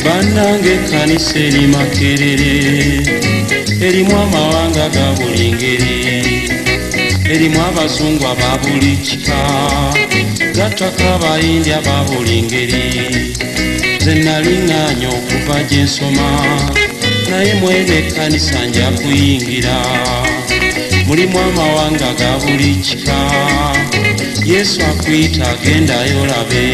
Bannange kanisa eri Makerere, erimu amawanga ga buli ngeri, erimu abazungu aba buli kika, gattako abayindi aba buli ngeri. Nze naliŋŋaanya okuva gye nsoma, naye mweno ekkanisa nja kuyingira. Mulimu amawanga ga buli kika, Yesu akuyita agendayo olabe.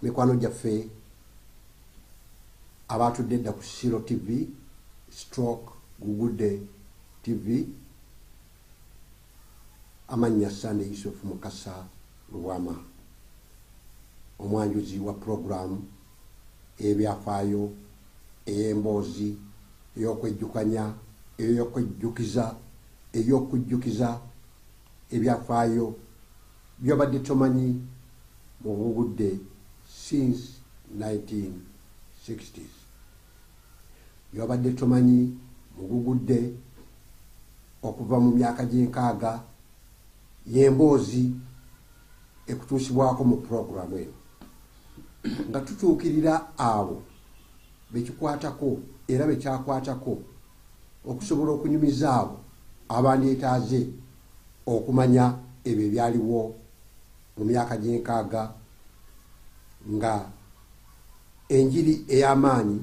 Mikwano gyaffe abatudde edda ku Shiro TV stroke Gugudde TV, amannya Sunday Yusuf Mukasa Lwama, omwanjuzi wa program ebyafaayo ey'emboozi ey'okwejjukanya ey'okujjukiza ebyafaayo by'obadde tomanyi mu Bugudde since 1960s. Byobadde tomanyi mugugudde okuva mu myaka gy'enkaaga y'emboozi ekutuusibwako mu programu eno, nga tutuukirira abo bekikwatako era bekyakwatako okusobola okunyumiza abo abandyetaaze okumanya ebyo ebyaliwo mu myaka gy'enkaaga, nga enjiri ey'amaanyi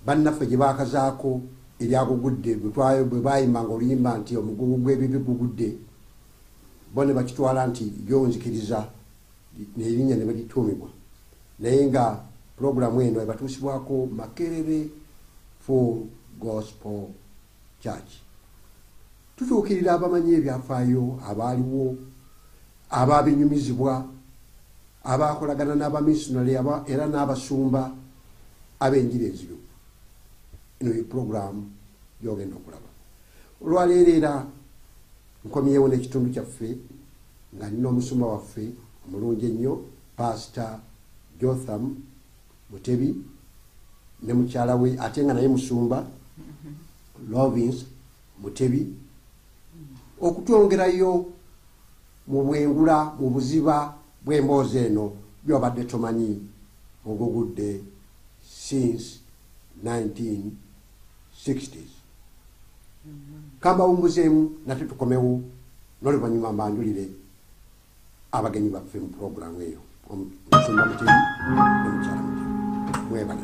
bannaffe gye baakazaako eryagugudde bwe bayimbanga oluyimba nti omugugu gw'ebibi gugudde, bo ne bakitwala nti gyonzikiriza n'erinnya ne balituumibwa, naye nga puroguramu eno ebatuusibwako Makerere Full Gospel Church. Tutuukirira abamanyi ebyafaayo abaaliwo, ababinyumizibwa, abakolagana n'abamissionary era n'abasumba ab'enjiri eziyo. Eno ye programu gy'ogenda okulaba. Olwaleero era nkomyewo n'ekitundu kyaffe nga nina omusumba waffe omulungi ennyo, Pastor Jotham Mutebi, ne mukyala we ate nga naye musumba Lovins Mutebi, okutwongerayo mu bwengula mu buziba bw'emboozi eno byobadde tomanyi mu Bugudde since 1960s. Kambawumbuzeemu nate tukomewo, n'oluvannyuma mbanjulire abagenyi baffe mu puroguramu eyo, omusumba Mutebi ne mukyala Mutebi. Mwebale.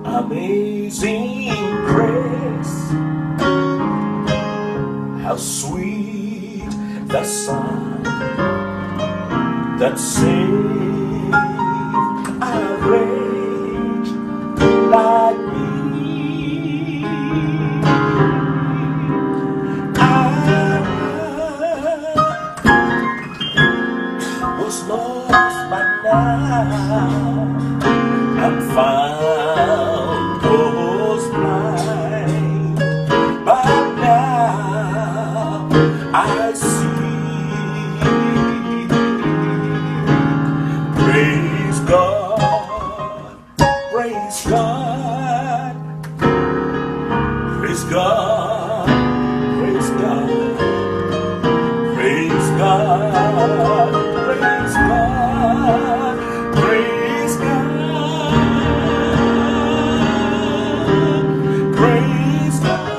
Amazing grace, how sweet the sound that saved a wretch like me. I was lost, but now I'm found. Was blind, but now I see. Praise God, praise God, praise God, praise God, praise God, praise God, praise God.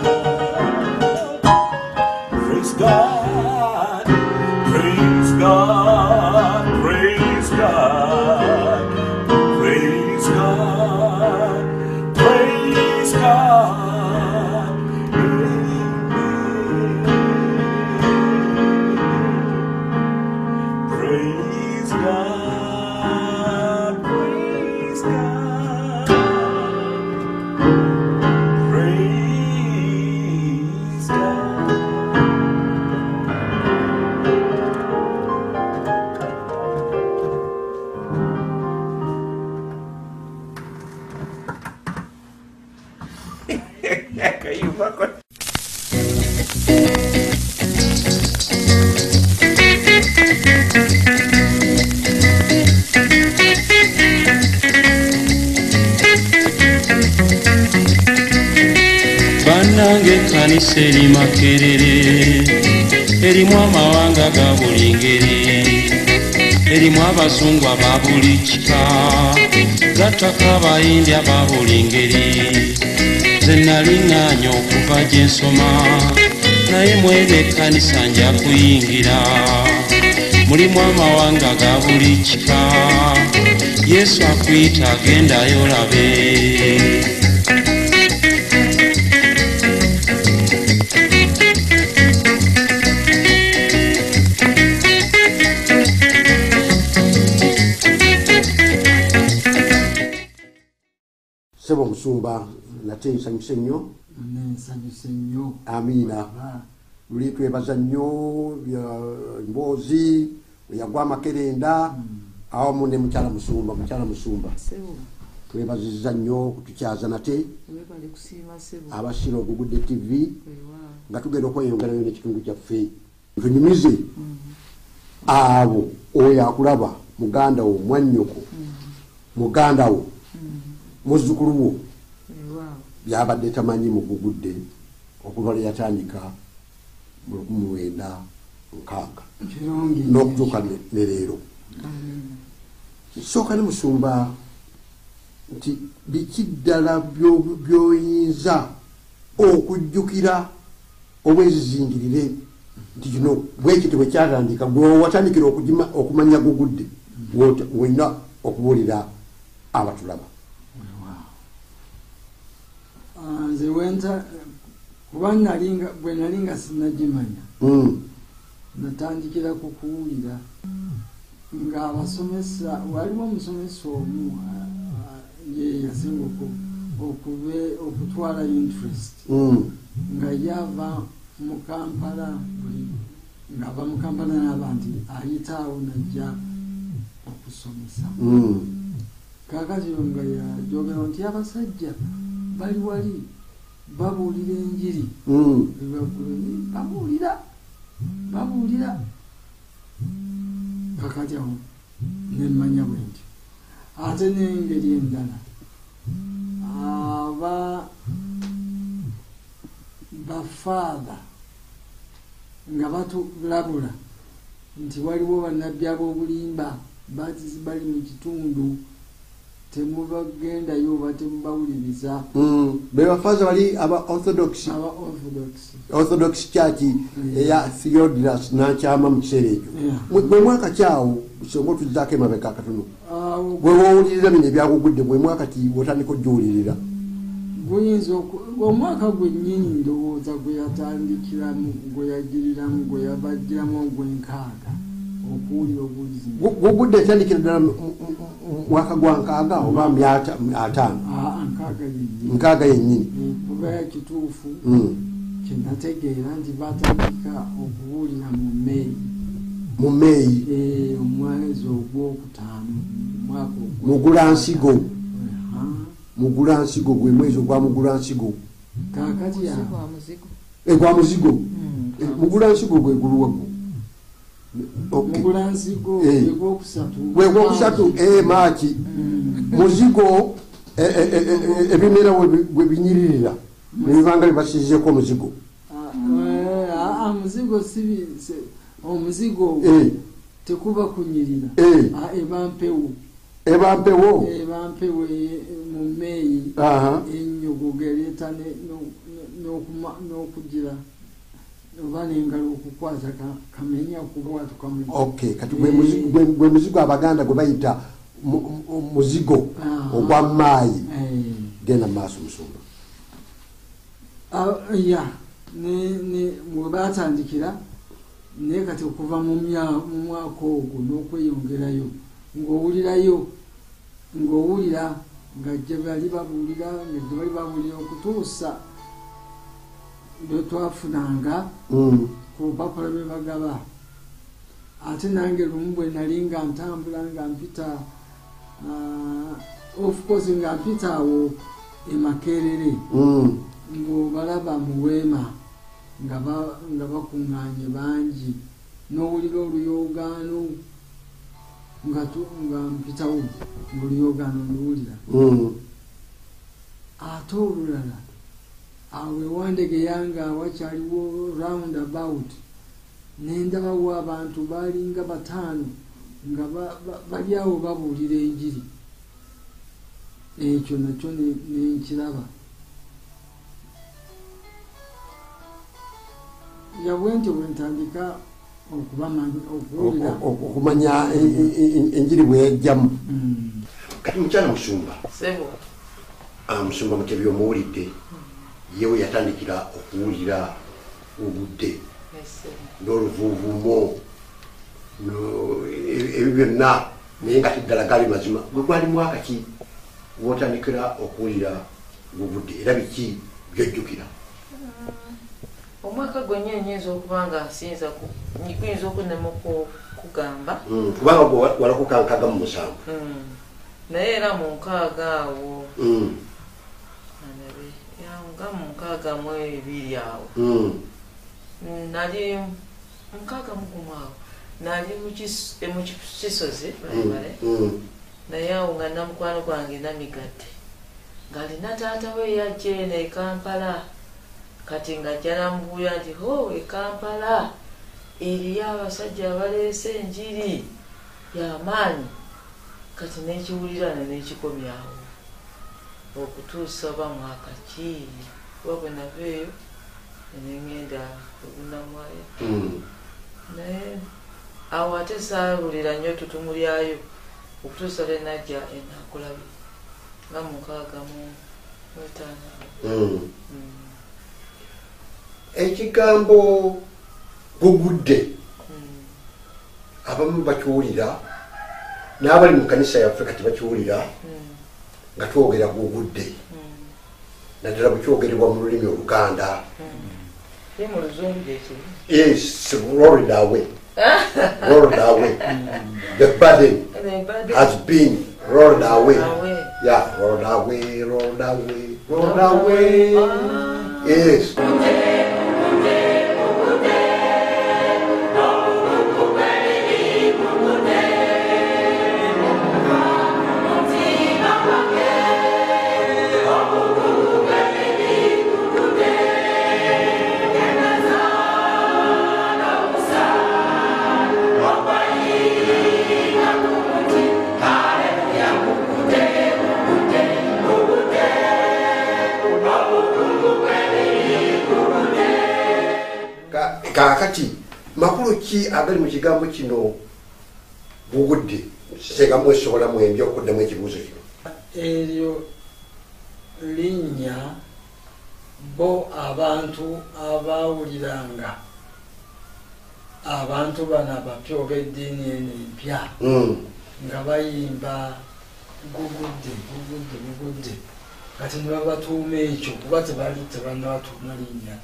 ekkanisa eri Makerere, erimu amawanga ga buli ngeri, erimu abazungu aba buli kika, gattako abayindi aba buli ngeri. Nze naliŋŋaanya okuva gye nsoma, naye mweno ekkanisa nja kuyingira. Mulimu amawanga ga buli kika, Yesu akuyita agendayo olabe. Sebo Musumba nate nsanyuse nnyo. Nsanyuse nnyo. Amiina. Luli twebaza nnyo Mboozi yagwa Makerenda awamu ne Mukyala Musumba. Mukyala Musumba twebazizza nnyo kutukyaza nate abasira Ogugudde TV nga tugenda okweyongerayo n'ekitundu kyaffe tunyumize abo oyo akulaba muganda wo mwannyoko muganda wo muzzukulu wo byabadde tamanyi mu Ogugudde okuva lwe yatandika mu 1960 n'okutuuka ne leero. Sooka ne Musumba nti biki ddala by'oyinza okujjukira obwezizingirire nti kino bwekiti bwe kyatandika gwe watandikira okumanya Ogugudde wenna okubuulira abatulaba. Nze kuba bwe nali nga sinnagimanya natandikira ku kuwulira ng'abasomesa waliwo omusomesa omu ye yasinga okutwala interest nga yava mu Kampala ng'ava mu Kampala n'aba nti ayitaawo najja okusomesa. Kaakati nga yajogera nti abasajja bali wali babuulira enjiri babuulira kakati awo nemmanya bwe nti ate n'engeri endala bafaada nga batulabula nti waliwo bannabbi ab'obulimba bali mu kitundu temubagendayo oba temubawuliriza. Be bafaza bali aba Orthodox Church eya Theodoras n'akyama mu kiseera ekyo. Bwe mwaka kyawo songa tuzzaako emabega akatono bwe wowulirira bino ebyakugudde bwe mwaka ki wotandika ojjuwulirira guyinza omwaka gwennyini ndowooza gwe yatandikiramu gwe yagiriramu gwe yabajjiramu ogw'enkaaga okuwulira obulizi Ogugudde etandikira ddala mwaka gwa nkaaga oba 5 nkaaga yennyini kuba yakituufu kyenategeera nti batandika okuwulira mu Meeyi omwezi ogwokutaano mwaka Mugulansigo gwe mwezi ogwa Mugulansigo kaakati gwa muzigo Mugulansigo gwe guluwago Mugulansigo gwegokusatu Maaki muzigo ebimera bwe binyiririra nebibanga bibasiizeko omuzigo muzigo omuzigo tekuba kunyirira ebampewo mu Meeyi ennyuguga ereeta n'okugira oba n'engalo okukwata kamenya okubwatuka mu kati gwe muzigo Abaganda gwe bayita muzigo ogwa Maayi. Genda maaso Musumba. Mwe batandikira naye kati okuva mu mwaka ogwo n'okweyongerayo ng'owulira nga gye bali babuulira okutuusa lwe twafunanga ku bupapula bwe bagaba. Ate nange lumu bwe nali nga ntambula nga mpita of course nga mpita awo e Makerere ng'obalaba mu weema nga bakuŋŋaanye bangi n'owulira oluyogaano nga mpitawo ng'oluyogaano luwulira. Ate olulala awe Wandegeya nga wakyaliwo roundabout nendabawo abantu balinga bataano nga bali awo babuulira enjiri. Ekyo nakyo nenkiraba. Yabwenti bwentandika okumanya enjiri bweyajjamu. Kati mukyala Musumba, Musumba Mutebi omuwulidde yewe yatandikira okuwulira obudde n'oluvuuvuumo ebyo byonna naye nga tiddala gali mazima. Gwe gwali mwaka ki wotandikira okuwulira obudde era biki byojjukira? Omwaka gwennyini nyinza okuba nga nsinza kuyinza okunnema okugamba kubanga walakukankaga mu 7 naye era mu 6 awo nga mu 6 mu 2 awo nali 6 mu awo nali mu Kisozi primary naye awo nga namukwano gwange Namigadde ng'alina taata we yajja eno e Kampala kati nga jalambuya nti ho e Kampala eriyo abasajja abaleese enjiri y'amaanyi kati nekiwulira nekikomyawo okutuusa oba mwaka ki kuba bwe naveeyo nengenda obunamwaya naye awo ate saawulira nnyo ettutumu lyayo okutuusa lwe najja enakulabi nga mu 6 ekigambo gugudde abamu bakiwulira n'abali mu kanisa yaffe kati bakiwulira nga twogera gugudde naddala bwekyogerebwa mu lulimi Oluganda. Yes, rolled away. Rolled away. The burden has been rolled away. Yeah, rolled away, rolled away, rolled away. Yes. Kakati makulu ki agali mu kigambo kino bugudde senga mwesobola mwembi okuddamu ekibuuzo kino? Eryo linnya bo abantu abawuliranga abantu bano abapya oba eddiini eno empya nga bayimba gugudde kati ne babatuuma ekyo kuba tebannabatuuma linnya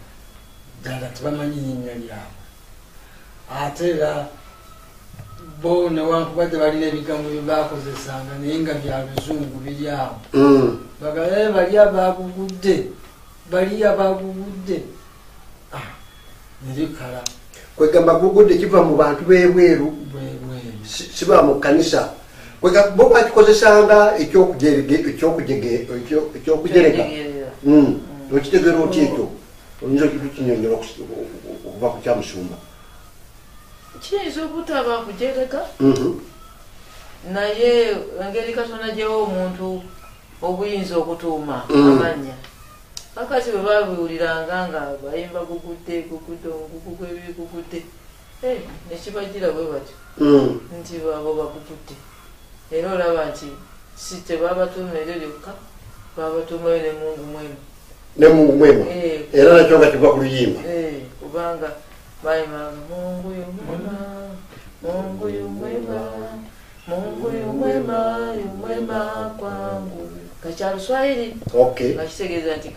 ddala tebamanyi linnya lyabwe ate era bo newankubadde balina ebigambo bye bakozesanga naye nga bya luzungu biri awo bagalaye bali abagugudde nerikala kwegamba gugudde kiva mu bantu b'ebweru siba mu kanisa bo bakikozesanga ekyokujereka okitegeera oti ekyo oyinza okukinyonyola okuva ku kya Musumba? Kiyinza obutaba kujereka naye engeri Katonda gyewa omuntu obuyinza okutuuma amannya akati bwe babiwuliranga nga bayimba gugudde nekibagira bwe batyo nti abo bagugudde era olaba nti si tebabatuuma eryo lyokka babatuumayo ne Mungu Mwema era nakyo nga kiva ku luyimba kubanga bayima Mungu yumwema kwangu kachya Luswahili nga kitegeeza nti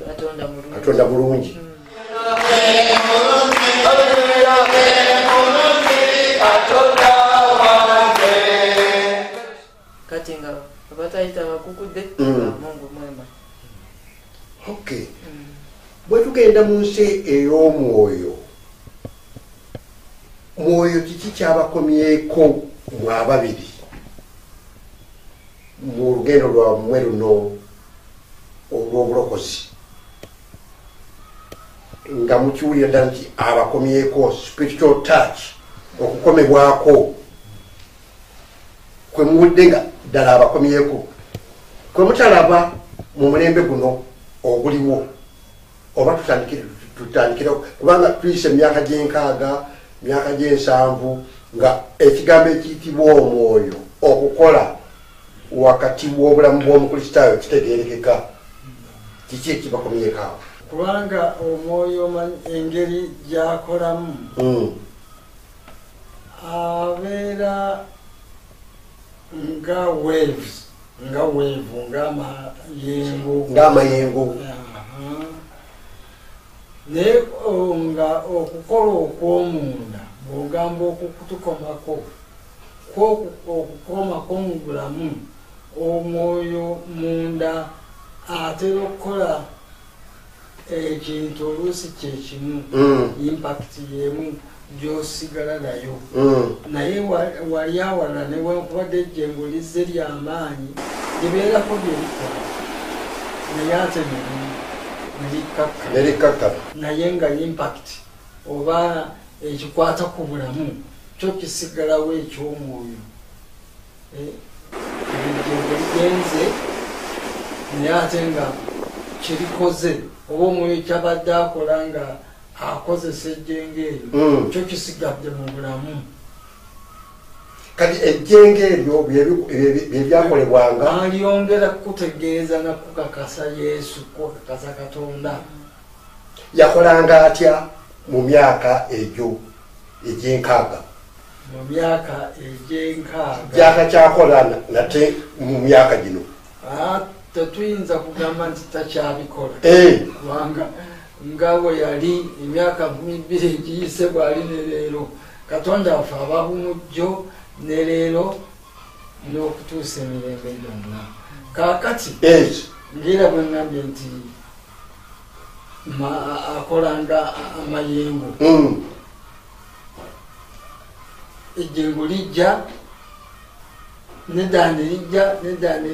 Katonda mulungi. Kati nga batayita bagugudde Mungu mwema. Okay. Bwe tugenda mu nsi ey'omwoyo, mwoyo kiki kyabakomyeko mu ababiri mu lugendo lwammwe luno olw'obulokozi? nga mukiwulira ddala nti abakomyeko spiritual touch okukomebwako kwe muwudde nga ddala abakomyeko kwe mutalaba mu mulembe guno oguliwo oba tutandikira kubanga tuyise emyaka gy'enkaaga myaka gy'ensanvu nga ekigambo ekiyitibwa omwoyo okukola wakati w'obulamu bw'omukristaayo kitegeerekeka kiki ekibakomyekaawo kubanga omwoyo engeri gyakolamu abeera nga waves ng'amayengo naye nga okukola okw'omunda bw'ogamba okutukomako okukomako mu bulamu omwoyo munda atera okukola ekintu oluusi kyekimu impact yemu gyosigala nayo naye wali awala newankubadde ejjengo lizze lyamaanyi libeerako byerikola naye ate nerikkakkana naye nga impact oba ekikwata ku bulamu kyo kisigalawo ekyomwoyo ejjengo ligenze naye ate nga kirikoze oba omwoyo kyabadde akola nga akozesa ejjengo eryo kyo kisigadde mu bulamu kati ejjengo eryo byebyakolebwanga alyongera kukutegeeza nakukakasa yesu kukakasa katonda yakolanga atya mu myaka egyo egy'enkaaga mu myaka egy'enkaaga kyaka kyakola nate mu myaka gino tetuyinza kugamba nti takyabikola kubanga nga bwe yali emyaka 2 egiyise bwali ne leero katonda waffe ababumujjo ne leero n'okutuusa emirembe gyonna kaakati ngira bwe ngambye nti akolanga amayengo ejjengo lijja neddaani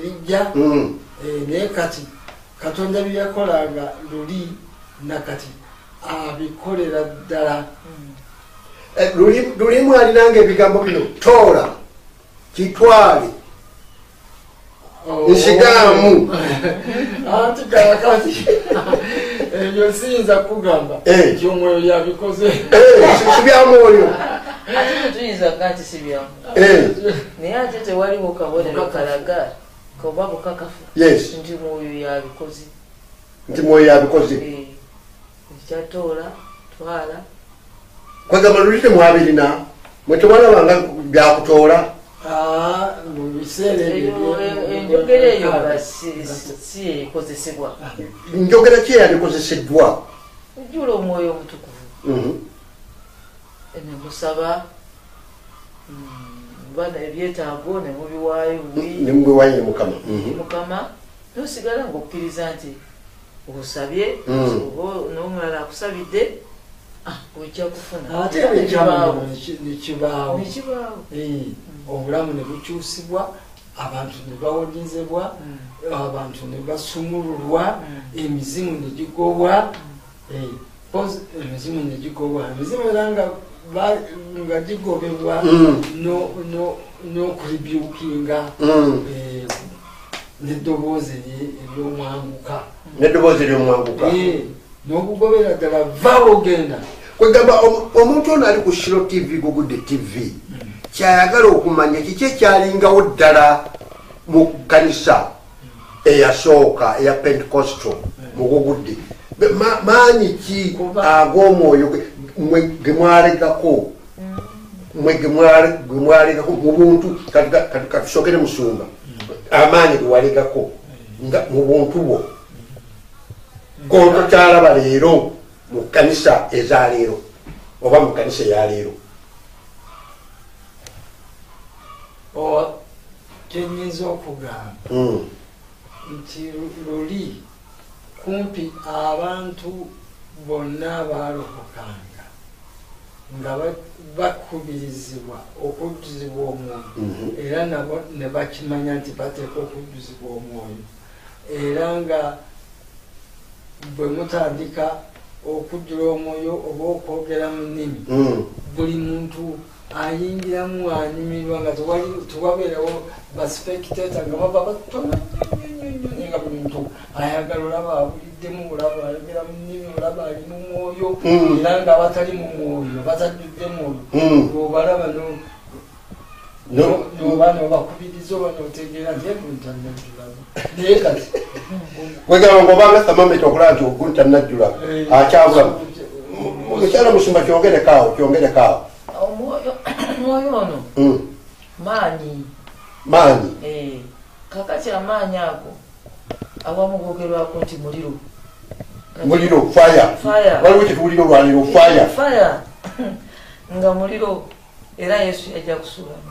lijja naye kati katonda byeyakolanga luli nakati abikolera ddala lulimu alinanga ebigambo bino toora kitwale nsigaamu anti kakati ebyo siyinza kugamba kyomwoyo yabikoze sibyamwoyo ate tuyinza kati sibyamu naye ate tewaliwo kabonero kalaga koba bukakafu nti mwoyo yabikoze ekyatoola twala kwagamba luli temwabirina mwetewalabanga byakutoola mubiseera enjogera eyo nga si ekozesebwa njogera ki eyalikozeseddwa ojjula omwoyo omutukuvu nemusaba bana ebyetaago nemubiwaayo nemubiwaayo mukama nosigala ngaokkiriza nti osabye n'omulala akusabidde ojja kufuna ate nekibaawo obulamu ne bukyusibwa abantu ne bawonyezebwa abantu ne basumululwa emizimu ne gigobwa emizimu era nga gigobebwa n'okuribyukinga n'eddoboozi eryomwanguka n'okugobera ddala vaawo ogenda kwegamba omuntu ono ali ku Shiro TV Gugudde TV kyayagala okumanya kiki ekyalingawo ddala mu kanisa eyasooka eya Pentecostal mu Gugudde maanyi ki ag'omwoyo gemwalegako mu buntu katusookere musumba amaanyi gewalegako nga mu buntu bwo gotokyalaba leero mu kanisa ezaleero oba mu kanisa eyaleero kyenyinza okugamba nti luli kumpi abantu bonna abalokokanga nga bakubirizibwa okujjuzibwa omwoyo era nabo ne bakimanya nti bateeka okujjuzibwa omwoyo era nga bwe mutandika okujjula omwoyo oba okwogera mu nnimi buli muntu ayingiramu anyumirwa nga tewabeerawo baspectator nga baba batono nga buli muntu ayagala olaba abuliddemu olaba ayogera mu nnimi olaba ali mu mwoyo era nga batali mu mwoyo batajjudde mwoyo obalaba nobana obakubiriza oba notegeera nti eguntanajjulabo naye kati wegamba ngobanga thamamete okulaba nti oguntanajjula akyabulamu mukyala musumba kyongerekaawo omwoyo ono maanyi kakati amaanyi ago awamu gogerwako nti muliro fire waliwo kyetuwulira olwaliro fire nga muliro era yesu yajja kusulamu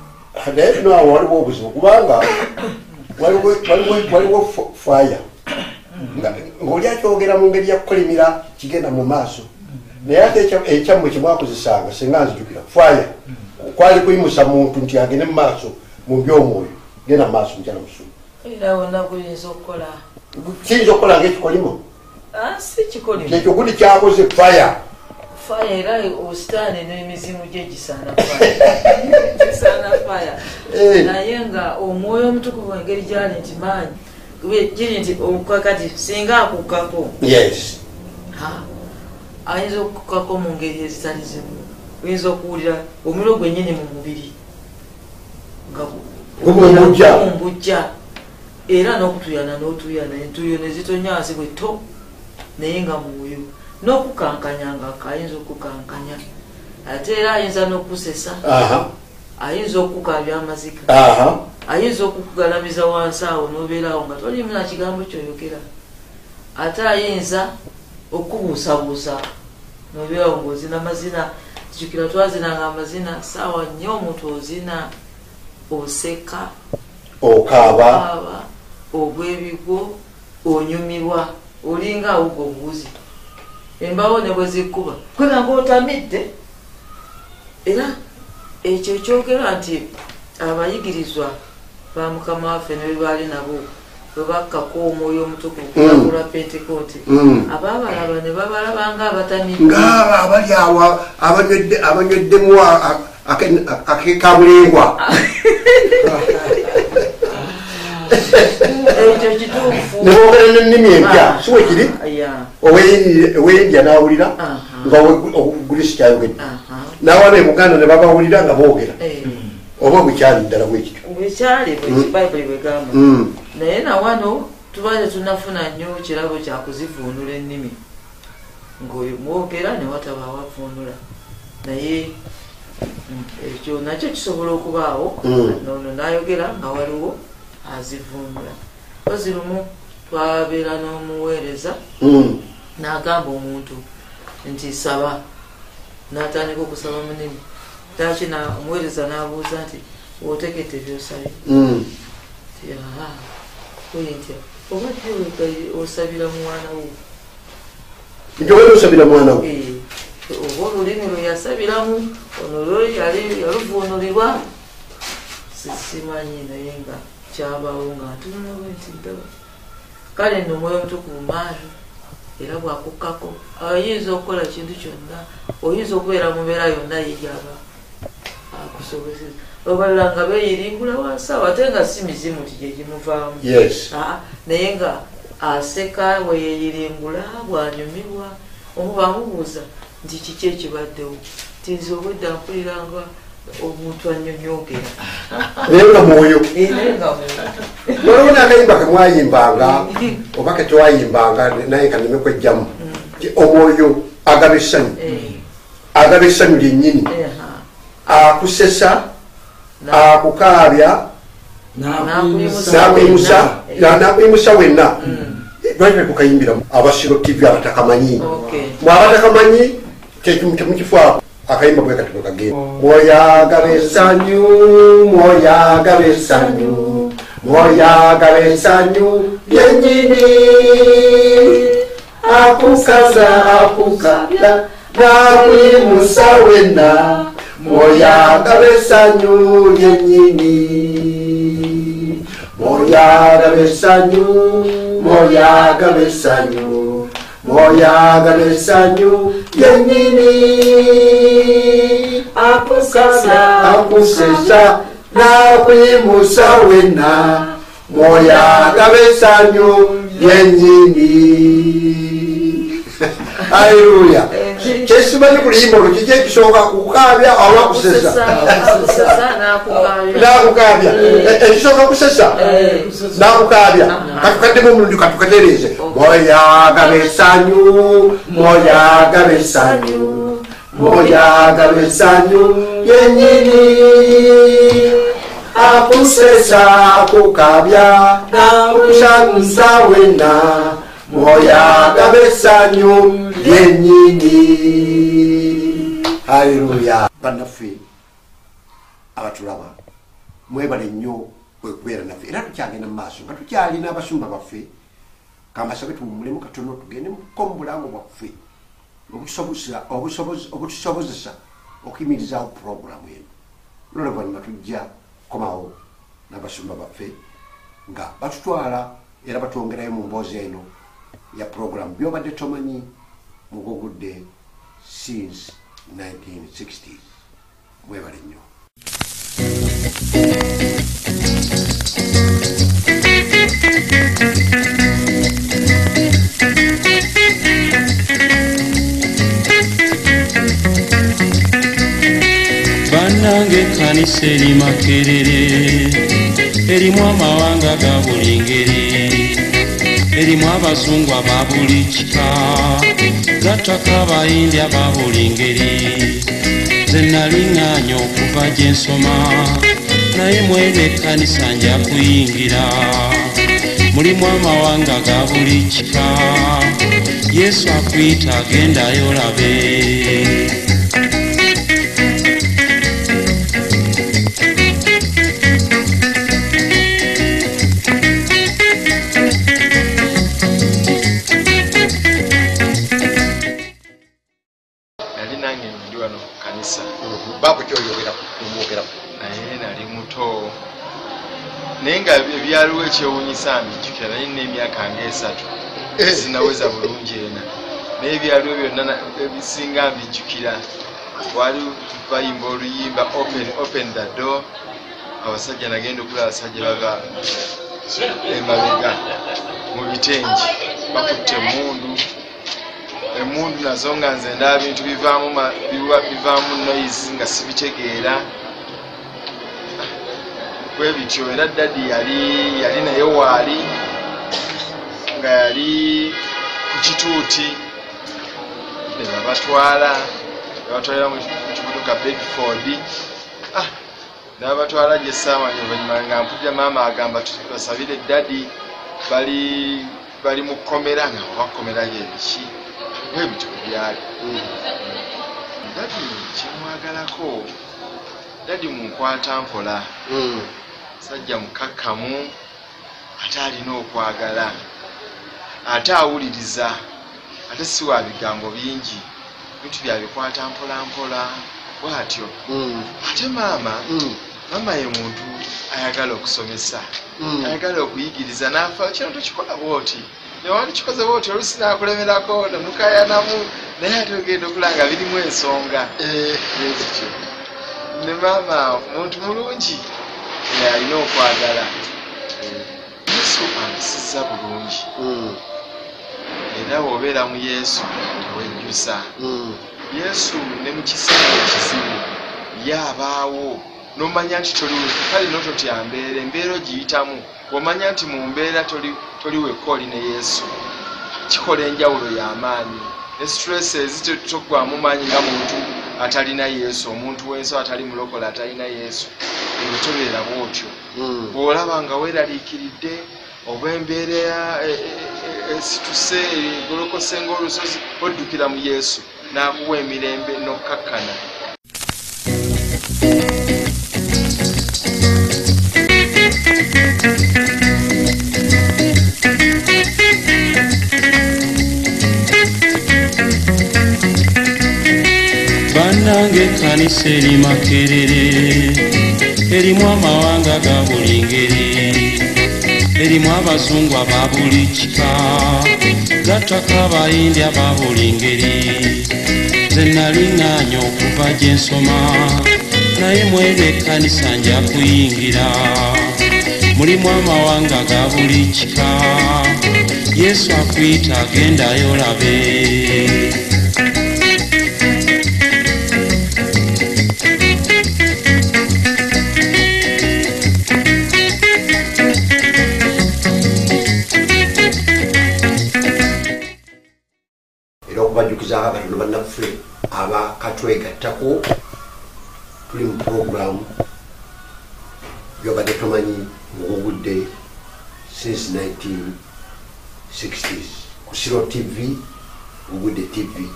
naye nawo waliwo obuzibu kubanga waliwo fire ng'oli akyogera mu ngeri yakukolimira kigenda mu maaso naye ate ekyammwe kyemwakozesanga singa nzijukira fire kwali kuyimusa muntu nti agende mu maaso mu byomwoyo genda mu maaso mukyala musulu era wonna guyinza okukola kiyinza okukola ngaekikolimo si kikolimo ekyo guli kyakoze fire era ositaani n'emizimu gye gisaana fire naye nga omwoyo omutukuvu engeri gyali nti maanyi giri nti okukakati singa akukkako ayinza okukkako mu ngeri ezitali zimu oyinza okuwulira omuliro gwennyini mu mubiri mumbujja era n'okutuyana n'otuyana entuyo nezitonya wansi bwe to naye nga mwoyo n'okukankanya nga kayinza okukankanya ate era ayinza n'okusesa ayinza okukukabya amaziga ayinza okukugalamiza wansi awo n'obeerawo nga tolimu na kigambo kyoyogera ate ayinza okubuusabuusa n'obeerawo ng'ozina mazina kijukira twazinanga amazina saawa nnyo omuntu ozina oseka okaaba ogw'ebigo onyumirwa olinga awuga obuuzi embawo ne bwe zikkuba kweganga otamidde era ekyo ekyogera nti abayigirizwa ba mukama waffe ne bebaali nabo bwe bakkako omwoyo omutukuvu kulagula pentekote abaabalaba ne babalaba nga abatamidde ngaaba abali awo abanyweddemu akekabulengwa ekyo kituufu nebogera n'ennimi empya siwe kiri ow'India n'awulira nga ogulisi kyayogedde n'awana e Buganda ne babawulira nga boogera oba bwekyali ddala bwekityo bwekyali bayibuli bwegamba naye nawano tubaze tunafuna nnyo kirabo kyakuzivuunula ennimi ng'omwogera ne wataba awavuunula naye ekyo nakyo kisobola okubaawo nono n'ayogera nga waliwo azivuunula kozi lumu twabeera n'omuweereza n'agamba omuntu nti saba n'atandika okusaba munimi taki omuweereza n'abuuza nti wotekete byosabye oye ntya obadde osabira mwana wo njogera osabira mwana wo oba olulimi lwe yasabiramu ono yaluvuunulirwa simanyi naye nga kyabawo nga ntunawe nti ddala kale nno omwoyo omutukuvu maanyi era bwakukkako ayinza okukola kintu kyonna oyinza okubeera mu mbeera yonna yegyaba akusobozesa obalala nga beeyirimbula wansawo ate nga si mizimu ti gyegimuvaamu naye nga aseka weyeeyirimbula bwanyumirwa omuba amubuuza nti kiki ekibaddewo tinzi obwedda mpuliranga omuntu annyonyoogera naye nga mwoyo waliwo n'akayimba kemwayimbanga oba ketwayimbanga naye kaneme kwejjamu omwoyo agaba essanyu lyennyini akusesa akukaabya nakuyimusa wenna lwaki kukayimbira abasiro tv abatakamanyi mwabatakamanyi temukifaako akayimba bwe kati bwekagenda mwoyagaba essanyu mwoyagaba essanyu mwoyagaba essanyu lyennyini akukaza akukabya nakuyimusa wenna mwoyagaba essanyu lyennyini mwoyagaba essanyu mwoyagaba essanyu moyagala essanyu yennyini akusesa n'akuyimusa wenna moyagala essanyu yennyini. Haleluya. Kyesimanyi ku luyimba olwo kiki ekisooka kukaabya oba kusesa? N'akukaabya. Ekisooka kusesa n'akukaabya. Katukaddemu omulundi katukatereeze. Moyagala essanyu, moyagala essanyu, moyagala essanyu yennyini akusesa akukaabya n'akusanyusa wenna moyagala essanyu yennyini. Haleluya. Bannaffe abatulaba mwebale nnyo okubeera naffe era tukyagenda mu maaso nga tukyalina abasumba baffe kambasabe tuwummulemu katono tugende muko mu bulango bwaffe obutusobozesa okuyimirizaawo puroguramu eno noluvannyuma tujja kukomawo n'abasumba baffe nga batutwala era batwongerayo mu mboozi eno ya puroguramu byobadde tomanyi mugugudde since 1960s. Mwebale nnyo. Bannange ekkanisa eri Makerere erimu amawanga ga buli ngeri, erimu abazungu aba buli kika, gattako abayindi aba buli ngeri. Nze naliŋŋaanya okuva gye nsoma, naye mweno ekkanisa nja kuyingira. Mulimu amawanga ga buli kika, Yesu akuyita agendayo olabe. Nenga ebyaliwo ekyewuunyisa mbijjukira naye n'emyaka ng'esatu sinaweza bulungi ena naye ebyaliwo byonna ebisinga mbijjukira. Wali bayimba oluyimba open the door, abasajja nagenda okulaba abasajja bava emabega mu bitengi bakutte emundu nazo nga nze ndaba bintu bivaamu noise nga sibitegeera bwe bityo. Era dadi yali naye waali nga yali ku kituuti nebabatwalira mu kibutuka Bedford. Nabatwala gye saawanyi oluvannyuma nga mpulira maama agamba basabire dadi bali mu kkomera nga bakomerayo ebiki bwe bityo byali. Dadi kimwagalako, dadi munkwata mpola, sajja mukakkamu ate alina okwagala, ate awuliriza, ate si wa bigambo bingi, bintu byabikwata mpola mpola bw'atyo. Ate maama ye muntu ayagala okusomesa, ayagala okuyigiriza n'afa kino tukikola bwoti newandi kikoze bwoti oluusi n'akulemerako nomukayanamu naye ate ogenda okulanga birimu ensonga ekityo. Ne maama muntu mulungi alina okwagala. Yesu ampisiza bulungi era bw'obeera mu Yesu tewejjusa. Yesu ne mu kiseera ekizibu yaabaawo n'omanya nti kale nototya embeera ogiyitamu, bw'omanya nti mu mbeera toli wekka oli ne Yesu, kikola enjawulo y'amaanyi. Ne stress ezitokwamu maanyi nga muntu atalina Yesu, omuntu w'ensi atali mulokole atalina Yesu, ebitobeera bw'otyo. Bw'olaba nga weeraliikiridde oba embeera esituse egolokose ng'olusozi, oddukira mu Yesu n'akuwa emirembe n'okkakkana. Bannange ekkanisa eri Makerere erimu amawanga ga buli ngeri, erimu abazungu aba buli kika gattako abayindi aba buli ngeri nze nali ŋŋaanya okuva gye nsoma naye mweno ekkanisa nja kuyingira mulimu amawanga ga buli kika yesu akuyita agendayo labe bajukiza abatono bannaffe abakatwegattako tuli mu programu byobadde tomanyi ngugudde since 1960s ku Siro TV ngugudde TV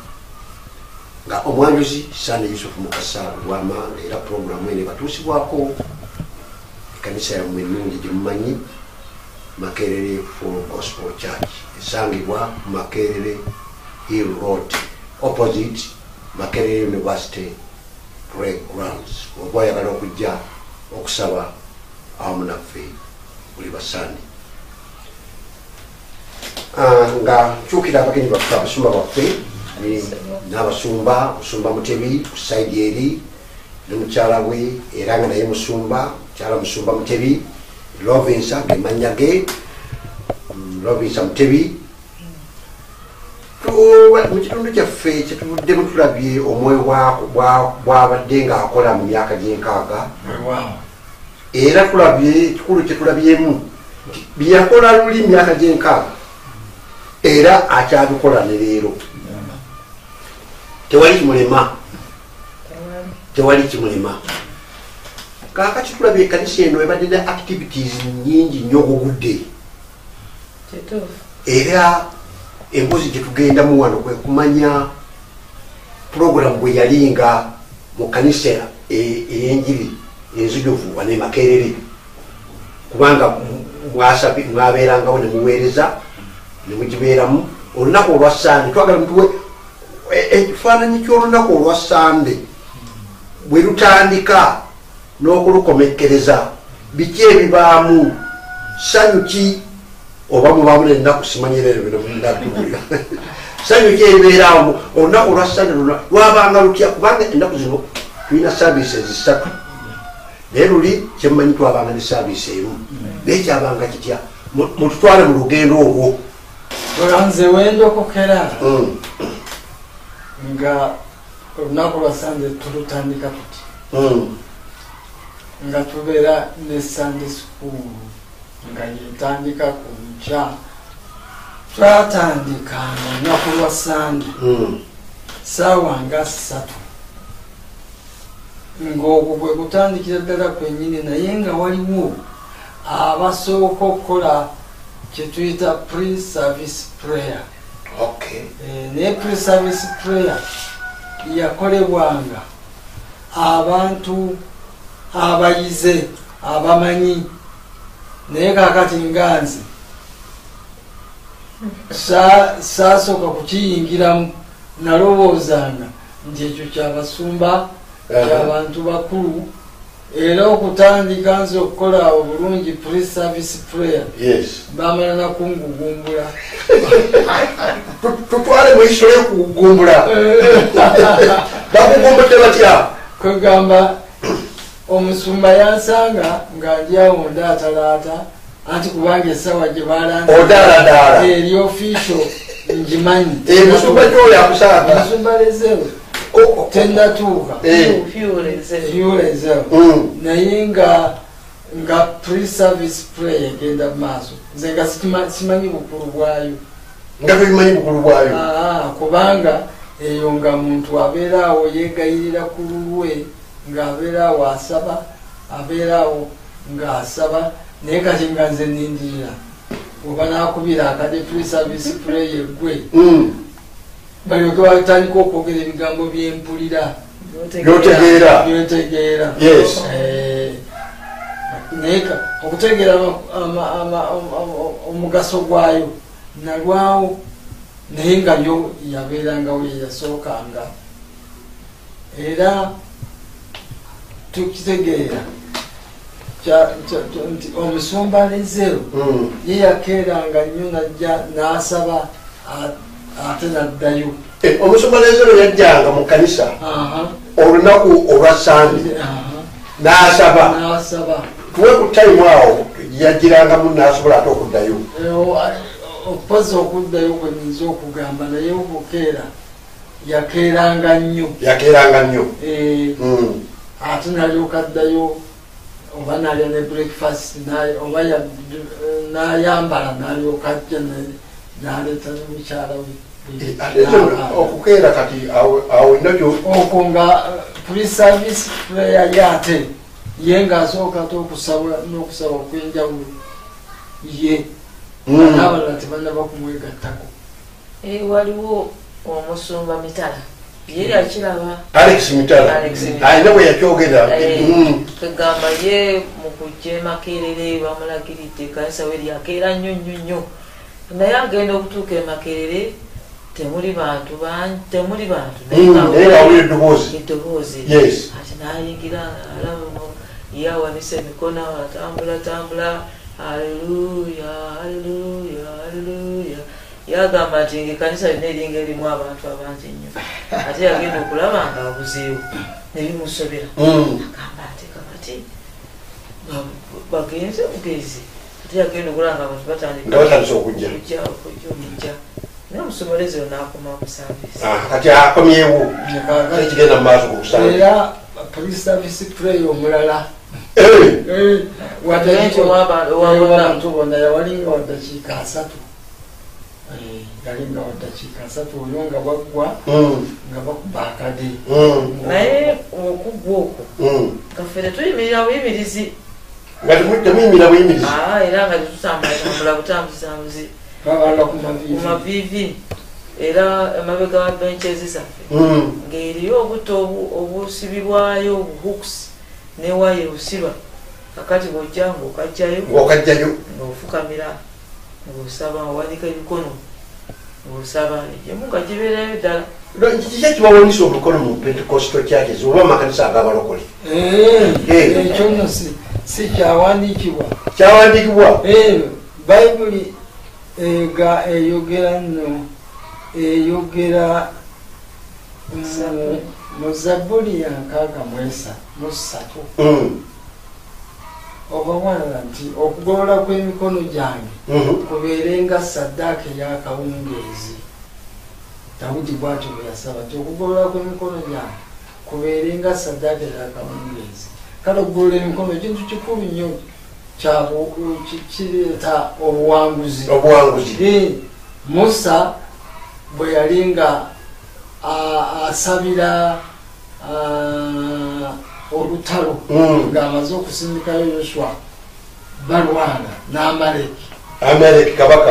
nga omwanjuzi Sane Yusuf Mukasa Lwama era programu ene batuusibwako ekanisa yammwe ennungi gye mumanyi Makerere Full Gospel Church esangibwa Makerere Hill Road opposite Makerere University Playgrounds oba oyagala okujja okusaba awamu naffe buli basande nga nkyukira abagenyi baffe abasumba baffe n'abasumba musumba Mutebi ku saidi eri ne mukyala we era nga naye musumba mukyala musumba Mutebi Lovinsa gemanya ge Lovinsa Mutebi mu kitundu kyaffe kyetuvuddemu tulabye omwoyo bwabadde ng'akola mu myaka gy'enkaaga era tulabye ekikulu kyetulabyemu byeyakola luli myaka gy'enkaaga era akyabikola ne leero tewali kimulema kaakati tulabye ekkanisa eno ebadde ne activities nyingi nnyo ogugudde era embuzi gyetugenda wano kwe kumanya program bwe yalinga mu kanisa ey'enjiri enzijuvu wane Makerere kubanga mwabeerangawo ne muweereza ne mugibeeramu olunaku olwa Sande twagala mutuwe ekifaananyi ky'olunaku olwa Sande bwe lutandika n'okulukomekkereza biki ebibaamu ssanyu ki oba mubaamu nennaku simanyirere bino mundatubulira ssanyu ki eribeeraawo olunaku olwa Sande lwabanga lutya kubanga ennaku zino tulina services 3 naye luli kyemmanyi twabanga ne service emu naye kyabanga kitya mututwale mu lugendo olwo nze wendokokera nga olunaku lwa Sande tulutandika tuti nga tubeera ne Sunday school nga yetandika ku nkya twatandikanga olunaku lwa Sande ssaawa nga 3 ng'okwo kwe kutandikira ddala kwennyini naye nga waliwo abasooka okukola kyetuyita pre-service prayer. Naye pre-service prayer yakolebwanga abantu abayize abamanyi naye kaakati nga nze saasooka kukiyingiramu nalowoozanga nti ekyo kyabasumba ky'abantu bakulu era okutandika nze okukola obulungi pre-service prayer bamala nakungugumbula tutwale mu history y'okugugumbula bakugumbudde batya kwegamba omusumba yansanga nga ndi awo ndaatalaata anti kubanga essaawa gye balanza eri official ngimanyi musumba gyoyo akusanga musumba lezeewo tennatuuka fyulezeewo naye nga pre-service prayer egenda mu maaso nze nga simanyi bukulu bwayo nga tokimanyi bukulu bwayo kubanga eyo nga muntu abeeraawo yeegayirira ku lulwe ng'abeeraawo asaba abeeraawo ng'asaba naye kati nga nze nindirira oba naakubira akade pre-service prayer eggwe balyoke batandika okwogera ebigambo byempulira byotegeera naye okutegeera omugaso gwayo nalwawo naye nga yo yabeerangawo yeyasookanga era tukitegeera nti omusumba lezero ye yakeeranga nnyo najja n'asaba ate naddayo. Omusumba lezero yajjanga mu kanisa olunaku olwa Sande n'asaba tuwe ku time awo yagirangamu n'asobola ate okuddayo. Opozi okuddayo kwe nyiza okugamba naye okukeera yakeeranga nnyo. Ate nalyoka addayo oba nalya ne breakfast oba n'ayambala n'alyoka ajja n'aleeta n'omukyala we. Okukeera kati awo nakyo okwo nga pre-service prayer yate ye ng'asooka ate n'okusaba okw'enjawulo ye n'abalala tebannaba kumwegattako. Waliwo omusumba Mitala ye akiraba Alex Mitala alina bwe yakyogera kagamba ye mu kujja Makerere bamulagiridde kanisa we lyakeera nnyo naye agenda okutuuka e Makerere temuli bantu naye ngawulira eddoboozi ati n'ayingira alaba yawanisa emikono atambula haleluya yagamba nti ng'ekkanisa yonna eringa erimu abantu abangi nnyo ate yagenda okulaba ng'abuzeewo ne bimusobera agamba ate kakati bagenze bugezi ate yagenda okulaba ng'abantu batandika okujja naye omusomerezero n'akoma ku saavisi kati akomyewo ekigenda mu maaso ku kusaavi. Era pre-service prayer omulala abantu bonna yawalinga wadakiika 3 yalinga wadakiika 3 olwo nga baggwa nga bakuba akade. naye okuggwa okwo kaffe tetuyimirira buyimirizi nga temuyimira buyimirizi era nga tetutambula butambuzi babala ku mavivi era emabega wa benches zaffe ng'eriyo obuto obusibibwayo obuhooks newaya ebusirwa kakati bwojja ng'okajjayo ng'ofukamira ng'osaba owanika emikono ng'osaba egyemu nga gibeerayo ddala. kiki ekibawanyisa omukono mu Pentecostal churches oba amakanisa ag'abalokole? Ekyo nno si kyawandiikibwa bayibuli ega eyogera nno eyogera mu Zabbuli ya 63 obawanira nti okugolola kw'emikono gyange kubeerenga saddaaka ey'akawungeezi. Dawudi bw'atyo bwe yasaba nti okugolola kw'emikono gyange kubeerenga saddaaka ey'akawungeezi. Kale okugolola emikono kintu kikulu nnyo kireeta obuwanguzi. Musa bwe yalinga asabira olutalo ng'amaze okusindikayo Yoswa balwana n'Amaleki kabaka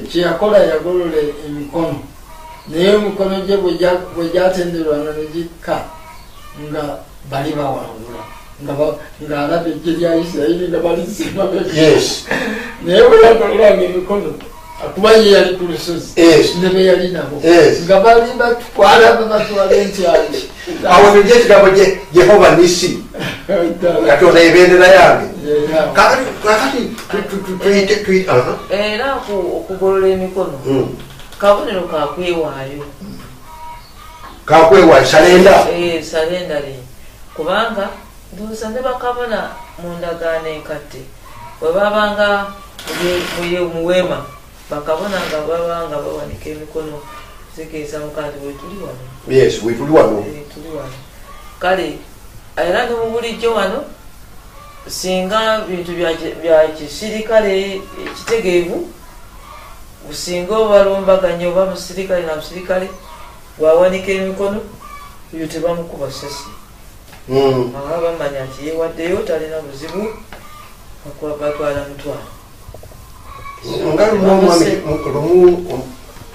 kyeyakola yagolola emikono naye emikono gye bwe gyatenderwana ne gikka nga bali bawangula ng'alaba eggye lya Isirayiri nga balizima naye bwe yagololanga emikono akuba ye yali ku lusozi ne be yali nabo nga bali batwala babatwala entyali awo nigye ekigambo Jehova Nisi Katonda ebendera yange. Kakati era okugolola emikono kabonero kakwewaayo salenda le kubanga ndowooza ne bakabona mu ndagaano enkadde bwe babanga muweema bakabona nga babanga bawanika emikono tegeeza mukandi wetuli wano kale era ne mu bulijjo wano singa bintu bya kisirikale ekitegeevu singa obalumbaganya oba musirikale na musirikale wawanika emikono yo tebamukuba sasi aba bamanya nti yewaddeyo talina buzibu batwala mutwalo. nga lumu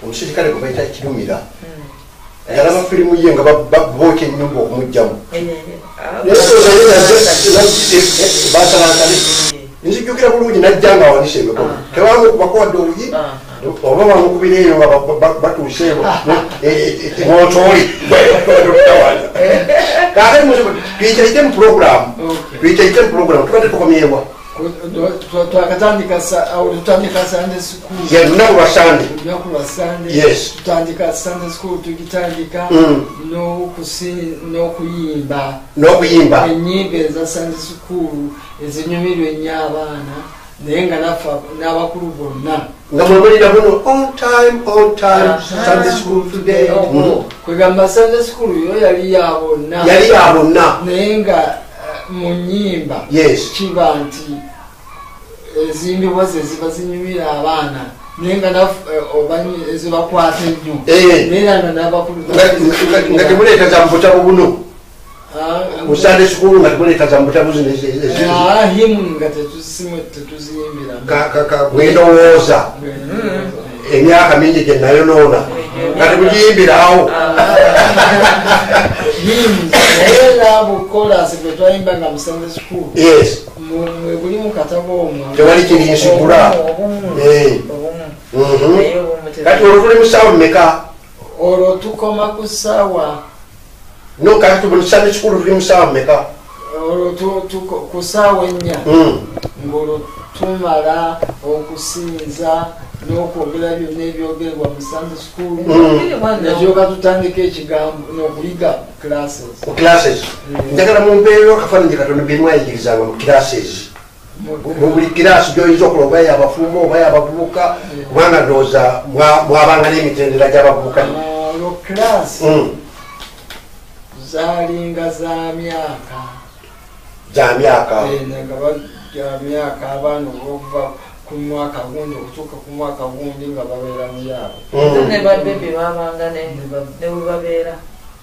omusirikale gwe bayita Kirumira yalaba firimu ye nga bookya ennyumba okumugjamu nzijjukira bulungi najja nga awanisa emikono tebamukubakowadde oluyi oba bamukubira eyo nga batuuseewo ng'otooli kakati tuyitaite mu program tuyitaite mu program tubadde tukomyewa twakatandika Sunday school lunaku lwa sande olunaku lwa Sunday Yes. tutandika Sunday school tugitandika n'okuyimba n'okuyimba ennyimba eza Sunday school ezinyumirwa ennyo abaana naye nga naffe n'abakulu bonna nga mwemulira buno on time Sunday school today kwegamba Sunday school yo yali ya bonna naye nga mu nnyimba Yes. kiba nti ezimbibwa ze ziba zinyumira abaana naye nga ezibakwata ennyo neera nga n'abakulu nga temuleeta za mubutabo buno mu Sunday school nga temuleeta za mubutabo zino himu nga tetuziyimbira mwendowooza emyaka mingi gye nayonoona nga temugiyimbirawo naye naabo kolasi gwe twayimbanga mu Sunday school Yes. mwe buli mu katabo omwo tewali kirinsibula kati olwo tuli mu ssaawa mmeka olwo tukoma ku ssaawa no kati mu Sunday school tuli mu ssaawa mmeka olwo ku ssaawa ennya ng'olwo tumala okusinza n'okwogera byonna ebyogerebwa mu Sunday school netyoka tutandika ekigambo n'okuyiga classes njagala mumpeeyo akafaananyi katono bye mwayigirizanga mu classes mu buli kirasi gyoyinza okuloba oba yabafumbo oba yabavubuka kubanga ndowooza mwabanga n'emitendera gy'abavubuka olwo class zalinga za myaka nga myaka abaana okuva ku mwaka gundi okutuuka ku mwaka gundi nga babeera mu yaabo ne babebi babanga ne webabeera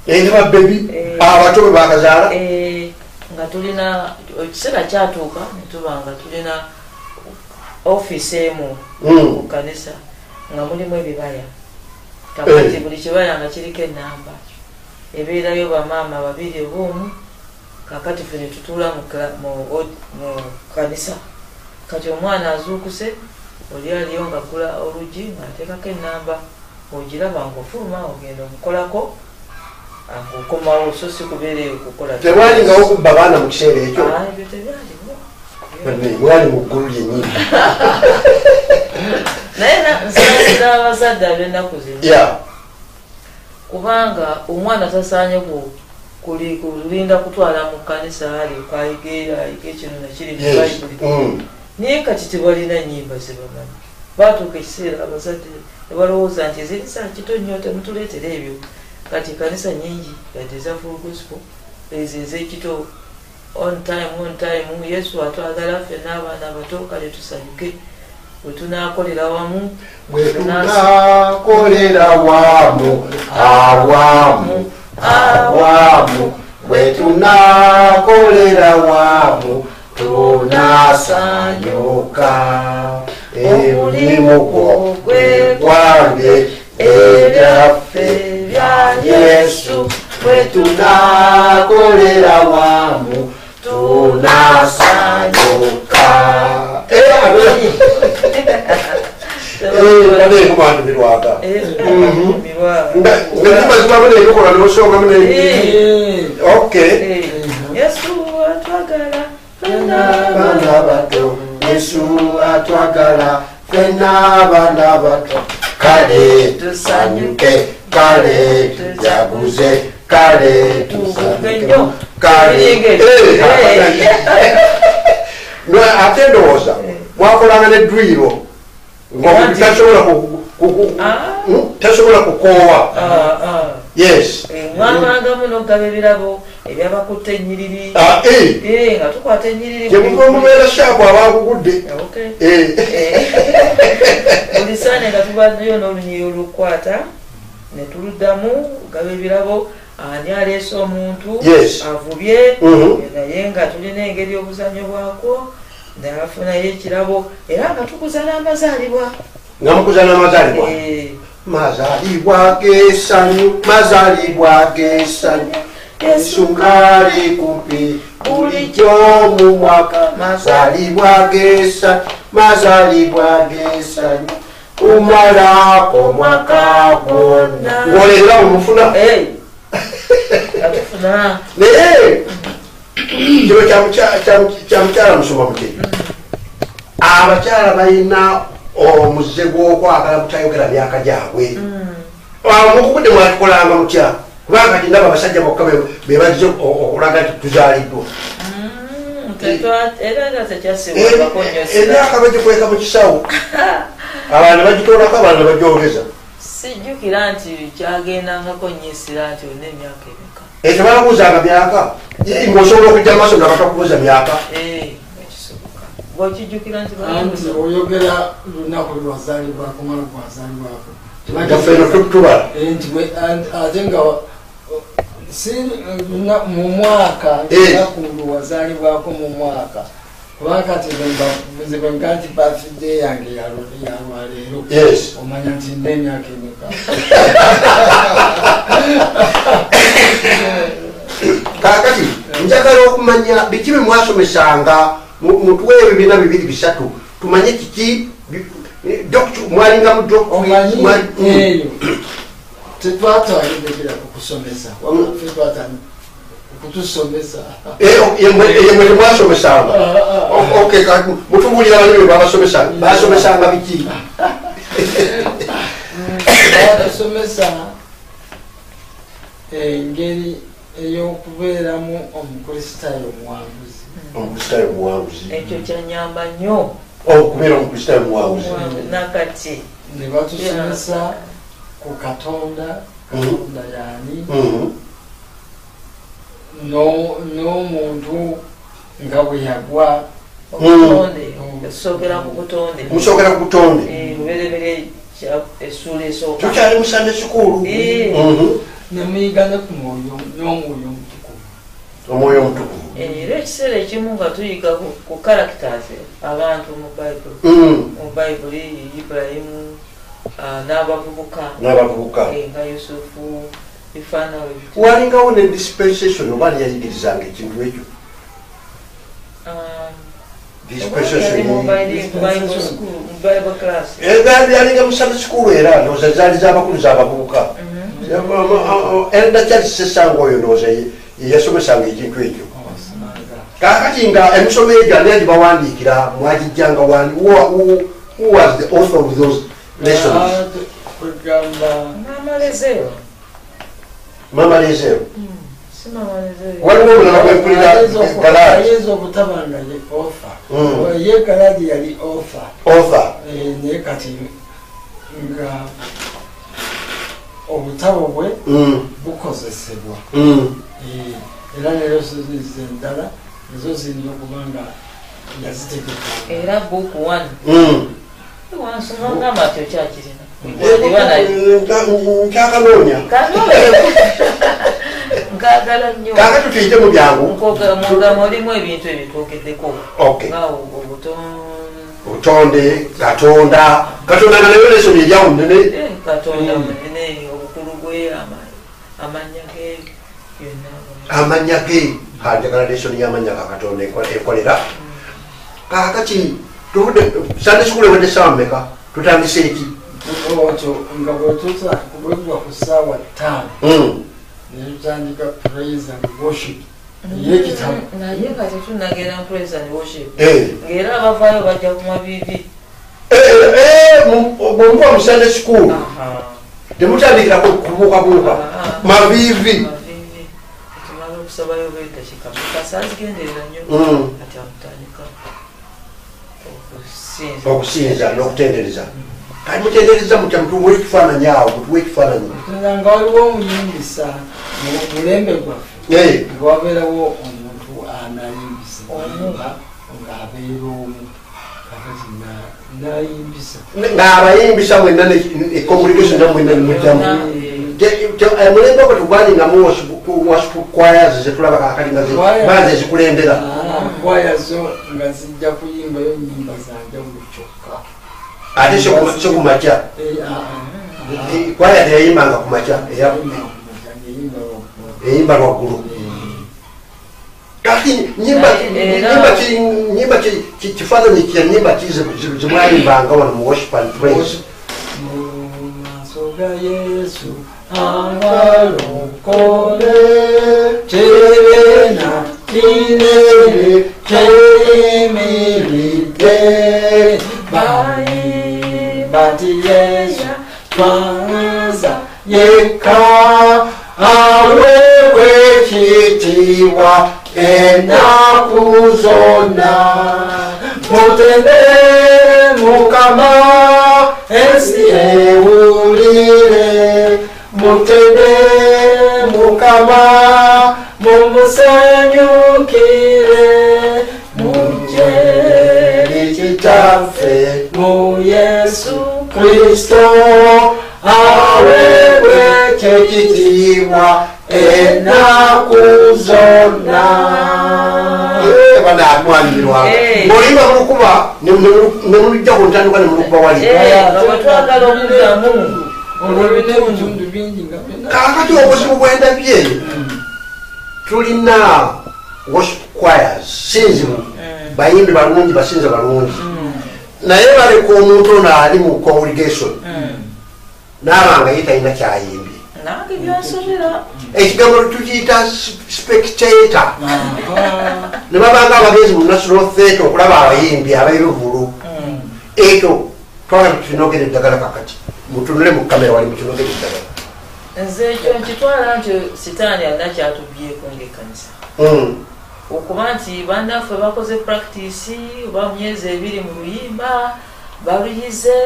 ne babebi abato bwe bakazaala nga tulina ekiseera kyatuuka netuba nga tulina ofiisi emu ku kanisa nga mulimu ebibaya kakati buli kibaya nga kiriko enamba ebeerayo bamaama babiri obuomu kakati ffe netutuula mu kanisa kati omwana azuukuse oli aliyo nga gula oluggi ng'ateekako enamba ogiraba ng'ofuluma ogenda omukolako akukomawo so si kubeereyo okukola tewaalingawo kubba baana mu kiseera ekyo ebyo tebyaliwo mwali mu ggulu lyennyini naye nsaasira abazadde ab'ennaku zino kubanga omwana tasaanye kulinda kutwala mu kanisa ali kayigeera ekino nakiri mu bayibuli naye kati tebalina nnyimba zebamanyi batuuka ekiseera abazadde nebalowooza nti ezerisa kito nnyo temutuleetera ebyo kati kanisa nyingi yadde eza full gospel ezo ezekito on time yesu atwagala ffenna abaana abato kale tusanyuke bwe tunaakolera wamu bwe tunaakolera wamu tunasanyuka omulimu gwe gwange ebyaffe bya Yesu bwe tunaakolera wamu tunasanyuka naneeko bantu birwaga ngazibazibwamu nebikola nosongamu okay yesu atwagala abaana bato Yesu atwagala ffenna abaana bato kale tusanyuke kale tujaguze kale tusanyuke kale ate ndowooza mwakolanga nedwiro tasobola kukoowa yes mwamanga muno gaba ebirabo ebyabakutte ennyiriri nga tukwata ennyiriri temuva omubeera shaapu abakugudde buli saane nga tubayo n'olunyiri olukwata netuluddamu gaba ebirabo ani aleese omuntu avubye naye nga tulina engeri obuzanyo bwakwo nafunayo ekirabo era nga tukuza n'amazaalibwa nga mukuza n'amazaalibwa mazaalibwa g'essanyu mazaalibwa g'essanyu Yesu ng'ali kumpi bulijjo mu mwaka mazaalibwa g'essanyu mazaalibwa g'essanyu kumalako mwaka gwonna ng'oleera omufuna atufuna naye kino kyamukyala musoma muke abakyala balina omuze gw'okwagala butayogera myaka gyabwe mukubudde mwatukolanga mutya kubanga kati ndaba abasajja bokka bebazze okulaga nti tuzaaliddwa emyaka bagikweka mu kisawo abantu bagitoolako abantu bagyogeza sijjukira nti kyagendangako nyesira nti olina emyaka emeka ekyo balabuuzanga myaka ngaosobola okujja maaso nga batakubuuza myaka ekisoboka bwokijjukira nti anti oyogera lunaku lwazaalibwako mala gwazaalibwako gaffeno tubala nti ate nga si mu mwaka lunaku lwazaalibwako mu mwaka kubanga kati nzibwenga nti birthday yange yalwaleero omanya nti nina emyaka emeka kakati njagala okumanya biki bemwasomesanga mutuwe ebibiina 2-3 tumanye kiki mwalinga mu eyo tetwatwalidekera kukusomesa kutusomesa yemwe temwasomesanga mutubulira balibe babasomesanga basomesanga biki batusomesa engeri ey'okubeeramu omukristaayo omuwanguzi ekyo kyanyamba nnyo okubeera omukristaayo omuwanguzi nakati ne batusomesa ku katonda yani n'omuntu nga bwe yagwa okusokera ku butonde musokera ku butonde luberebere essuula esooka tukyali mu Sunday school nemuyiga ne ku mwoyo n'omwoyo omutukuvu omwoyo omutukuvu era ekiseera ekimu nga tuyiga ku characters abantu mu bayibuli Ibulayimu n'abavubuka nga Yusufu bifaanawe walingawo ne dispensation oba neyayigirizanga ekintu ekyo yalinga mu Sunday school era ndowooza zaali z'abakulu z'abavubuka Elder Charles Sesanga oyo ndowooza yasomesanga ekintu ekyo kakati nga emisomo egyo ani agibawandiikira mwagijjanga wani who was the author of those lessons Mama Lezero waliwo omulala gwempulira Galadi ayinza obutaba nga ye author ye Galadi yali author naye kati nga obutabo bwe bukozesebwa era leero zize endala ezo zirina okuba nga yazitegeka era book 1 wansomanga matyo kyakirina nkakanoonya nkagala nnyo kakati tuyite mu byangu mugama olimu ebintu ebitwogeddeko nga obutonde katonda nga nayo lesoni eryawo munene katonda munene obukulu bwe amanya ge yonna amanya ge njagala lesoni y'amanya gakatonda ekolera kakati tubudde Sunday school ewedde essaawa mmeka tutandise eki okyo nga bwebwa ku ssaawa 5 netutandika praise and worship eyekitabo naye kati tunagera mu praise and worship ng'era abavaayo bajja ku mavivi bwemuva mu Sunday school temutandikira kubuukabuuka mavivi tumala okusabayo bwedakika kasazigenderera nnyo kati amutandika okusinza n'okutendereza kati mutendereza mutya mutuwe ekifaananyi awo mutuwe ekifaananyi nga waliwo omuyimbisa mu mulembe gwaffe nga wabeerawo omuntu anayimbisa ng'abeera omu kakati nayimbisa ng'abayimbisa mwenna ecommunication na mwenna nemujjamu mulembe gwe tugwalingamu waskwayaz zetulaba kakati nga baze ezikulembera kwayazo nga zijja kuyimbayo nyimba zanjawulo kyokka ate so kumakya kwaya teyayimbanga kumakya eyimba lwaggulu kati nyimba kifaananyi kya nyimba zimwayimbanga wano mu worship and praise mu maaso ga Yesu angalokole chevena kinere chemirite bai bati Yesu twanza yeka awewe chitiwa enakuzona mutende mukama ensi ewulire mutende mukama mumusenyukire mujeri kitaffe mu Yesu Kristo awewe kyekitiibwa enakuzona banamwanirwa ngolimba mulukuba nemulujja ku ntandikwa nemulukuba wali twagala okugamu olwebine ebitundu bingi nga kakati obuzibu bwendabye tulina worship choirs sinzibu bayimbi balungi basinza balungi naye baleka omuntu ono ali mu congregation nabanga ye talina kyayimbi nange byansobera ekigambo tukiyita spectator ne babanga abagenzi mu national theatre okulaba abayimbi abairuvulu ekyo twagala tukinogera eddagala kakati mutunule mu kamera wali mukinogera eddagala nze ekyo nkitwala nti sitaani alina kyatubyeko ngaekkanisa okuba nti bannaffe bakoze practice oba myezi 2 mu luyimba baluyize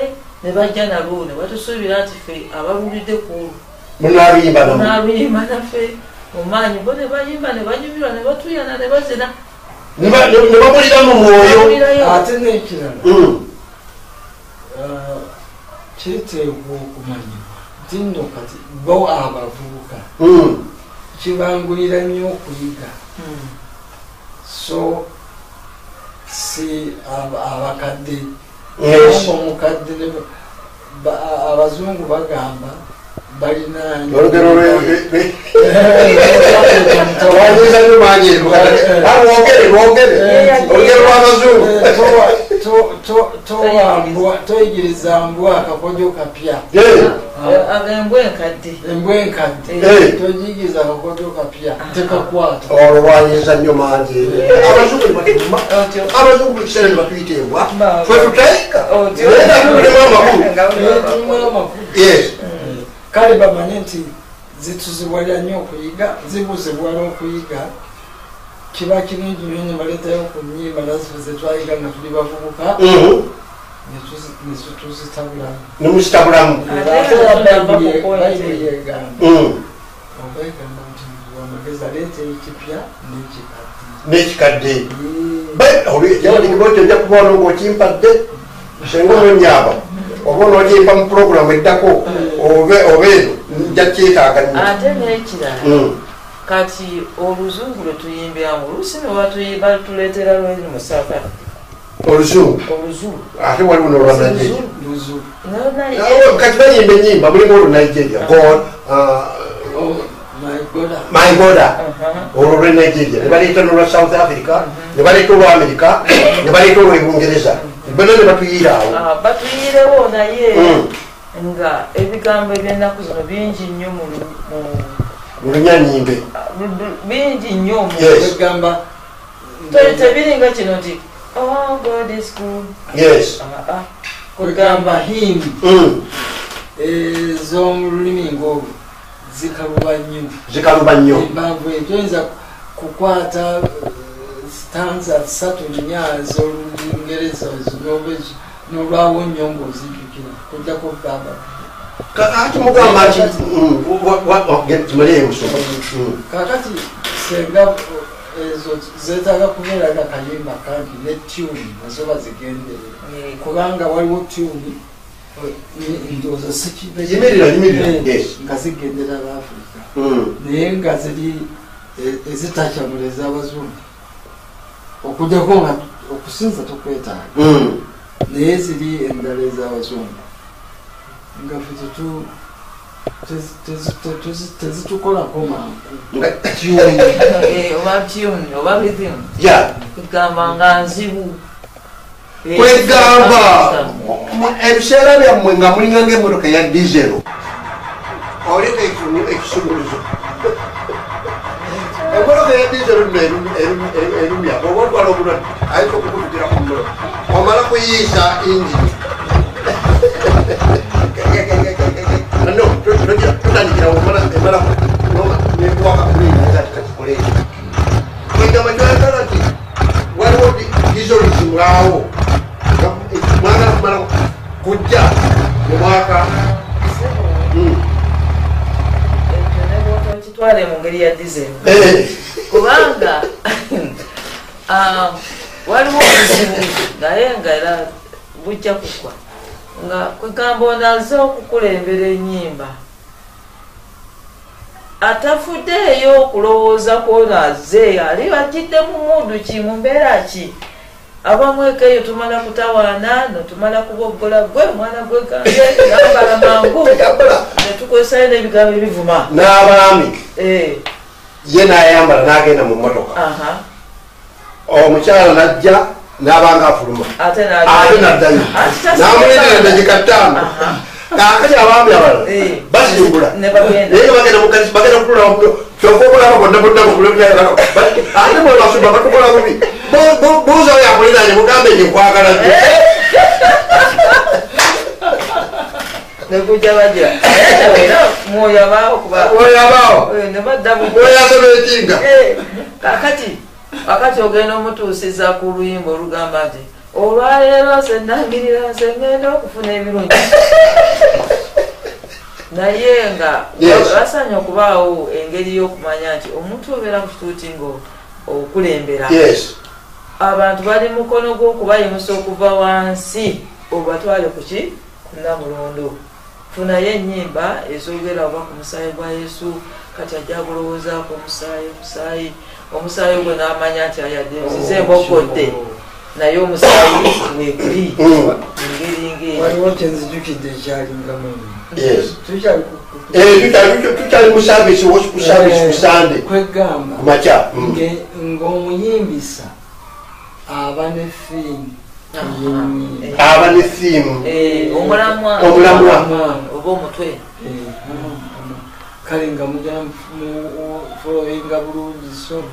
ne bajja nalwo ne batusuubira nti ffe abalulidde ku munaluyimba naffe mumaanyi bo ne bayimba ne banyumirwa ne batuyana ne bazina ne bamulira mu mwoyo ate n'ekirala kiteebwa okumanyibwa nti nno kati bo abavubuka kibangulira nnyo okuyiga so si abakadde omukadde abazungu bagamba balina toyigiriza mbwa akakojo kapya embwa enkadde togiyigiriza akakojo kapya tekakwata olwanyiza nnyo mangi abazungu bukiseera ne batuyita embwa ffe tutayika kale bamanye nti zituzibwalira nnyo okuyiga zibuzibwala okuyiga kiba kirungi nnyo ne baleetayo ku nnyimba naziffe zetwayiga nga tuli bavubuka netuzitabulamu nemuzitabulamu bayibuli yegamba obaegamba nti amagezi aleeta ekipya n'ekikadde yawalikiboti ojja kubaona ngaokimpadde senga omwenyaaba oba onogyempa mu puroguramu eddako oba eno nja kyetaaga nnyo ate n'ekirala kati oluzungu lwe tuyimbyamu oluusi batuleetera lweri mu South Africa oluzungu ate waliwo n'olwanaje kati bayimba enyimba mulimu olunigeria god my goda olwo lwe nigeria ne baleeta n'olwa South Africa ne baleeta olwa America ne baleeta olw'ebungereza bonna ne batuyiiraawo batuyiirewo naye nga ebigambo eby'ennaku zino bingi nnyo mu lunyanyimbe bingi nnyo egamba tebiringa kino nti oh God is good yes kugamba himbi ez'omu lulimi ng'olwo zikaluba nnyo empanvu ekyoyinza kukwata stanza 3-4 ez'olungereza n'olwawo nnyo ng'ozijjukira kujjako kugamba kakati mugamba nti kakati senga ezo zetaaga kubeeraga kayimba kandi ne tuni nazo bazigenderera kubanga waliwo tuni ndowooza nga zigendera abafrika naye nga ziri ezitakyamula ez'abazungu okujjako nga okusinza tokwetaaga naye ziri endala ez'abazungu nga ffe tezitukolako mangu oba tune oba rhythm kugamba nga nzibu kwegamba ebiseera byammwe nga mulinga ng'emmotoka ya dizero oleka ekisumuluzo emboloka yadizero erumya oba otwala obulwadde ayinza okukuvukira ku mmolo omala kuyiisa injini tutandikira emala nekuwaka kuliinaakatikoleera kwegamba kyayagala nti waliwo dizolisibwawo mwagala kumala kujja mu mwaka kitwale mu ngeri ya dizeni kubanga waliwo obuzibu naye nga era bujja kugwa nga kwegamba onaze okukulembera ennyimba atafuddeeyo okulowooza kwonaze ali ajidde mu mundu ki mu mbeera ki abamwekeeyo tumala kutawaana notumala kuboggola gwe omwana gwegambe nambala mangu netukozesayo n'ebigambo ebivuma n'abaami ye n'ayambala n'agenda mu mmotoka omukyala najja n'abanga afuluma ate naddayo n'amuleetera negikattaano kakati abaami abalala basimbula naye bagenda mukanisa bagenda kutula kyova okulaba bonna ate mwebasumba batukola bubi buuzawo yakuliranye mugambe nyenkwagala nekuja bagira era mwoyabaawo oyaza betinga kakati ogenda omutuusiza ku luyimba olugamba nti olwaleero senangirira sengenda okufuna ebirungi naye nga basanya okubaawo engeri y'okumanya nti omuntu obeera ku kituuti nga okulembera abantu bali mukono gw'okubayimusa okuva wansi obatwale kuki kunamulondo funayo ennyimba ezogera oba ku musaayi gwa yesu kati ajja kulowoozaako omusaayi gwe n'amanya nti ayadde nzize emboggodde naye omusaayi wekuli engeri ngeri waliwo kyenzijukidde ekyalingamu tukyali mu savisi kusande kwegamba kumakya ng'omuyimbisa aba ne fiimu aba ne fiimu omulamwa oba omutwe kale nga mujja mufolowinga bulungi so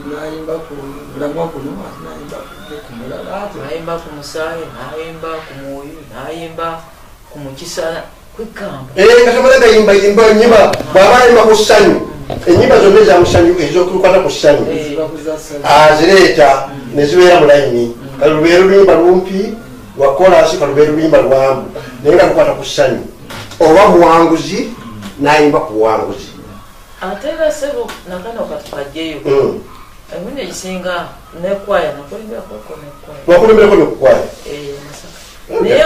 nayimba ku mulamwa guno nayimba ku musaayi nayimba ku mwoyo nayimba ku mukisa kwegamba nga tamala gayimba nyimba bw'aba ayimba ku ssanyu enyimba zonna ezamusanyu ezokukwata ku ssanyu azireeta nezibeera mu layini kalubeera oluyimba lumpi lwa kolasi kalubeera oluyimba lwambu naye nga tukwata ku ssanyu oba muwanguzi nayimba ku buwanguzi ate era sebo nakano katukajjeyo emirundi egisinga nekwaya wakulemberako nekukwaya naye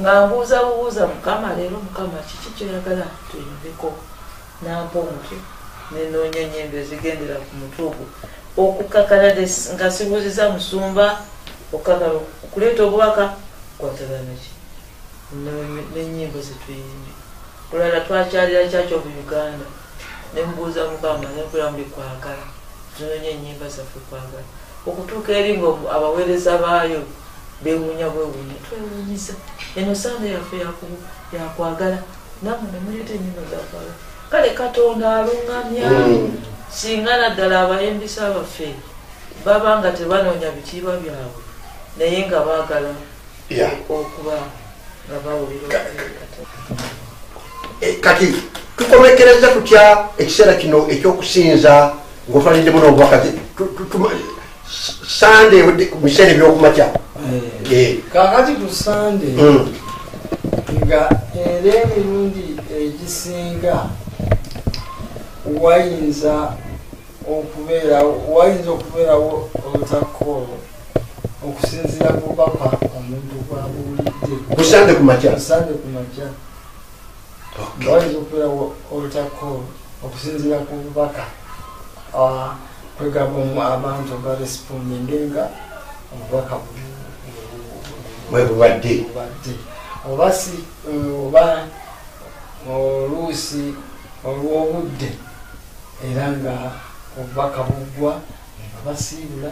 nga mbuuza mukama leero mukama kiki kyoyagala tuyimveko nampa omutwe nenoonya enyembe ezigendera ku mutwe ogwo okukakala nga sibuuziza musumba okukakala okuleeta obubaka kwatalanaki nenyimbo zetuyimbi olala twakyalira kyakyo mu uganda nembuuza mukama nekulamu kwagala tunoonya enyimba zaffe kwagala okutuuka eri nga abaweereza baayo bewuunya twewuunyiza eno sande yaffe yakwagala namwe nemuleeta enyimba zakwagala kale katonda alungamya singa naddala abayimbisa baffe baba nga tebanoonya bitiibwa byabwe naye nga baagala okuba nga bawulira kati tukomekereza tutya ekiseera kino ekyokusinza ngaotwalindemu n'obubaka sande ku biseera ebyokumakya kakati ku sande nga era emirundi egisinga wayinza okubeerawo olutakkoolo okusinziira ku bubaka omuntu bwabuulidde kusande kumakya wayinza okubeerawo olutakkoolo okusinziira ku bubaka kwegamba abantu barespondingenga obubaka bwebubadde oba oluusi olw'obudde era nga obubaka buggwa nga basiibula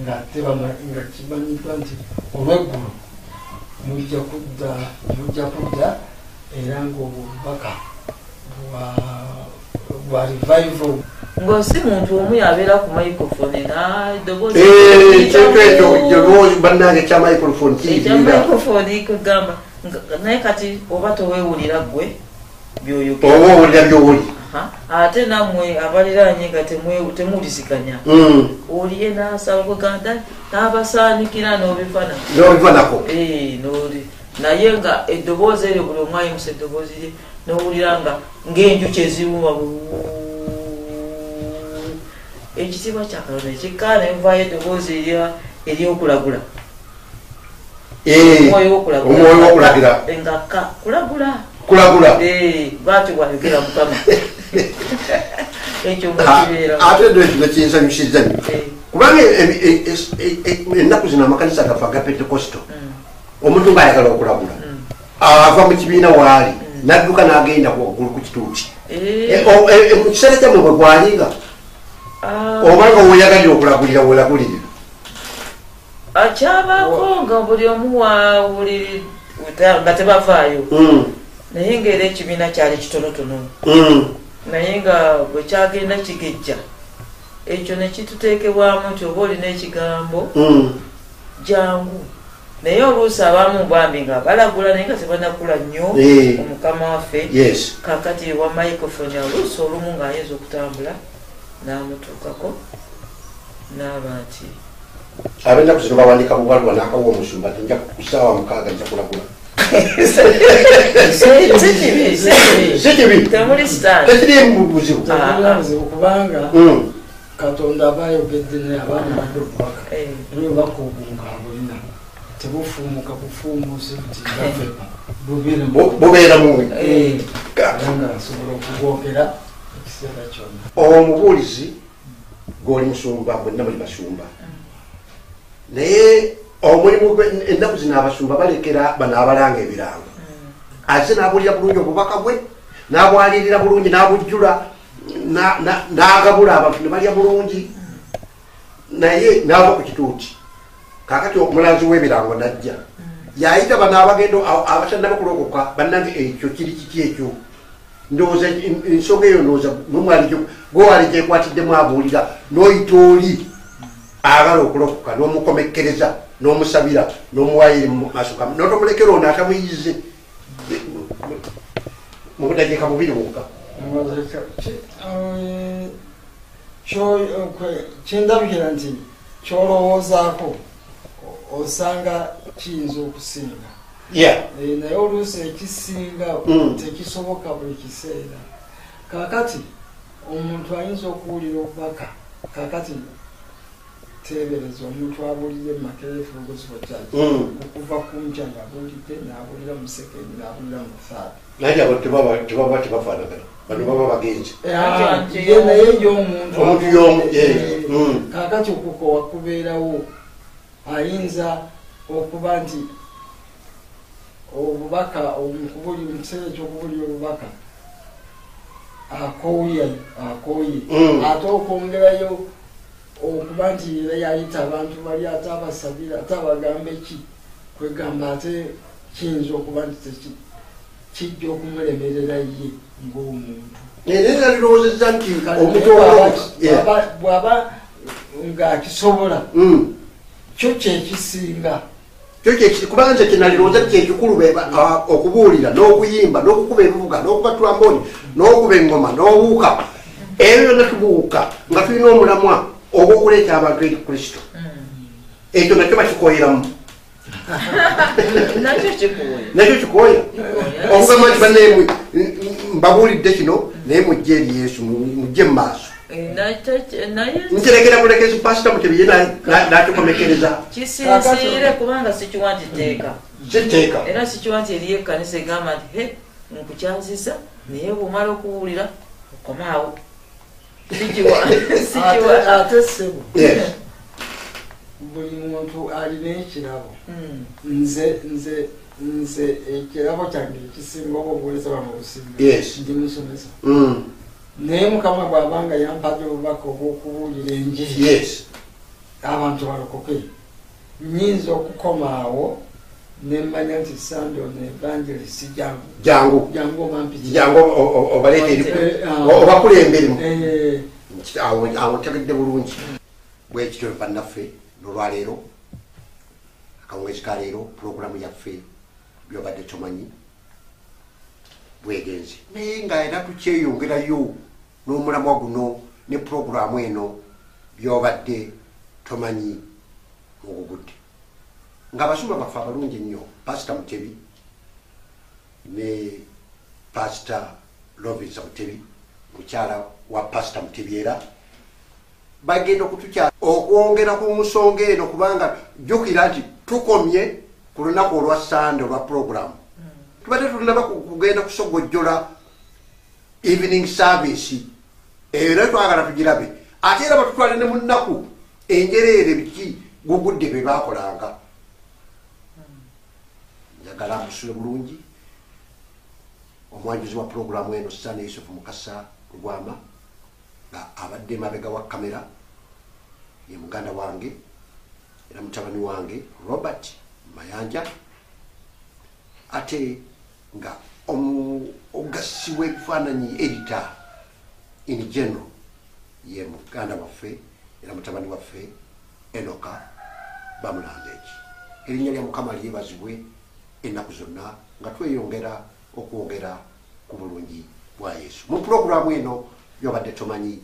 nga kimanyiddwa nti olweggulo mujja kudda era ng'obubaka bwa revival ng'osi muntu omu yabeera ku microphone ekyo bannange kya microphone microphone kugamba naye kati oba toweewulira gwe byoyogera oba owulira byowuli ate nammwe abaliranye nga temuwuliziganya oliye n'asaba kuganda n'abasaanikira n'obifanako naye nga eddoboozi eryo buli omu ayimusa eddoboozi lye n'owulira nga ng'enjuki eziruma ekitiibwa kya Katonda ekikkaana envaayo eddoboozi eryokulagula omwoyo w'okulagira nga kulagula bwatyo bwayogera Mukama ekyo nga kibeera ate ndo ekyo nekinsanyusiza nyo kubanga ennaku zino amakanisa gafa aga pentekosto omuntu ng'ayagala okulagula ava mu kibiina waali n'adduka n'agenda waggulu ku kituuti mu kiseera kyammwe bwe gwalinga obanga weyagalira okulagulira welagulirira akyabaako nga buli omu wawuliri nga tebavaayo naye ngaera ekibiina kyali kitonotono naye nga bwe kyagenda kigejja ekyo ne kituteekebwamu nti oba olina ekigambo jangu naye oluusi abamu bambi nga balagula naye nga tebanakula nnyo omukama waffe kakati ewa microphone oluusi olumu ng'ayinza okutambula n'amutuukako n'aba nti abennaku zino bawandika bubalwa n'akawa omusumba tinja kusaawa 6 nja kulagula tekirimu buzibu kubanga Katonda abayogedde naye abaana badobubaka niwe bakugunga bulina tebufumuka bufumuuse buti bubeera mubi nga asobola okugwogera ekiseera kyonna omubuulizi gwoli musumba bwenna bali basumba naye omulimu ennaku zino abasumba balekera bano abalanga ebirango ate n'abulira bulungi obubaka bwe n'abwalirira bulungi n'abujjula n'agabula abantu ne balya bulungi naye n'ava ku kituuti kakati omulanzi w'ebirango najja yayita bano abagendo abatannaba kulokoka bannange ekyo kiri kiki ekyo ndowooza ensonga eyo ndowooza gwe wali gyekwatiddemu abuulira n'oyita oli agala okulokoka n'omukomekkereza n'omusabira n'omuwayiri mumaaso n'otomulekera ono atamuyize mubudakiika 2 wokka kyendabikira nti kyolowoozaako osanga kiyinza okusinga naye oluusi ekisinga tekisoboka buli kiseera kakati omuntu ayinza okuwulira obubaka kakati tebereza omuntu abulire mumakerefu ogozibwa kyaki okuva kunkya ngaabulidde n'abulira musekendi n'abulira mufaabi naye abo tebaba tebafaanagana bano baba bagenzi naye y'omuntu y'omu kakati okukowa kubeerawo ayinza okuba nti obubaka omukubuli mu kiseera ekyokubulira obubaka akooye ate okwongerayo okuba nti era yayita abantu bali ate abasabira ate abagamba eki kwegamba ate kiyinza okuba nti kijja okumulemerera ye ng'omuntu nalirowozeza nti omuntu bw'aba ng'akisobola kyo kyekisinga kubanga nze kyenalirowooza nti kyekikulu okubuulira n'okuyimba n'okukuba ebivuga n'okuba twamboni n'okuba engoma n'obuuka ebyo byonna tubuuka nga tulina omulamwa ogw'okuleeta abantu eri Kristo ekyo nakyo bakikoyeramu nakyo kikoya okugamba nti bannaye mbabuulidde kino naye mujje eri Yesu mujje mu maaso nkirekera mulekezi pasita mutebiye nakikomekereza kisinziire kubanga sikiwa nti kiteeka era sikiwa nti eriyo ekkanisa egamba nti nkukyaziza naye bwomala okuwulira okomaawo ate ssebo buli muntu alina ekirabo nze ekirabo kyange ekisinga oba obuweereza bwange obusinga ndi musomesa naye Mukama bw'abanga yampadde obubaka obw'okubuulira enjiri abantu balokoke nyinza okukomaawo nemmanya nti Sando ne Evangelist jangu omampiki jangu obaleete obakulemberemu awo ntegedde bulungi bwekityo bannaffe nolwaleero akawungeezi ka leero pulogulaamu yaffe byobadde tomanyi bwegenzi naye nga era tukyeyongerayo n'omulamwa guno ne pulogulaamu eno byobadde tomanyi mugugudde ng'abasumba baffe abalungi ennyo pasita Mutebi ne pasita Lovinsa Mutebi mukyala wa pasita Mutebi era bagenda okutukyala okwongera ku nsonga eno kubanga jjukira nti tukomye ku lunaku olwa Sande olwa pulogulaamu tubadde tunaba kugenda kusogojjola evening service era twagala tugirabe ate era batutwale ne mu nnaku enjereere biki gugudde be baakolanga njagala musule bulungi omwanjuzi wa pulogulaamu eno Sande Yusuf Mukasa Lugwama nga abadde mabega wa kamera ye muganda wange era mutabani wange Robert Mayanja ate nga omugasi w'ebifaananyi editor in general ye muganda waffe era mutabani waffe Enoka Bamulandeeki erinnya lya Mukama lyebazibwe ennaku zonna nga tweyongera okwogera ku bulungi bwa Yesu mu pulogulaamu eno byobadde tomanyi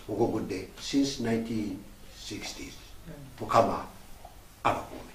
mugugudde since 1960s Mukama abakuume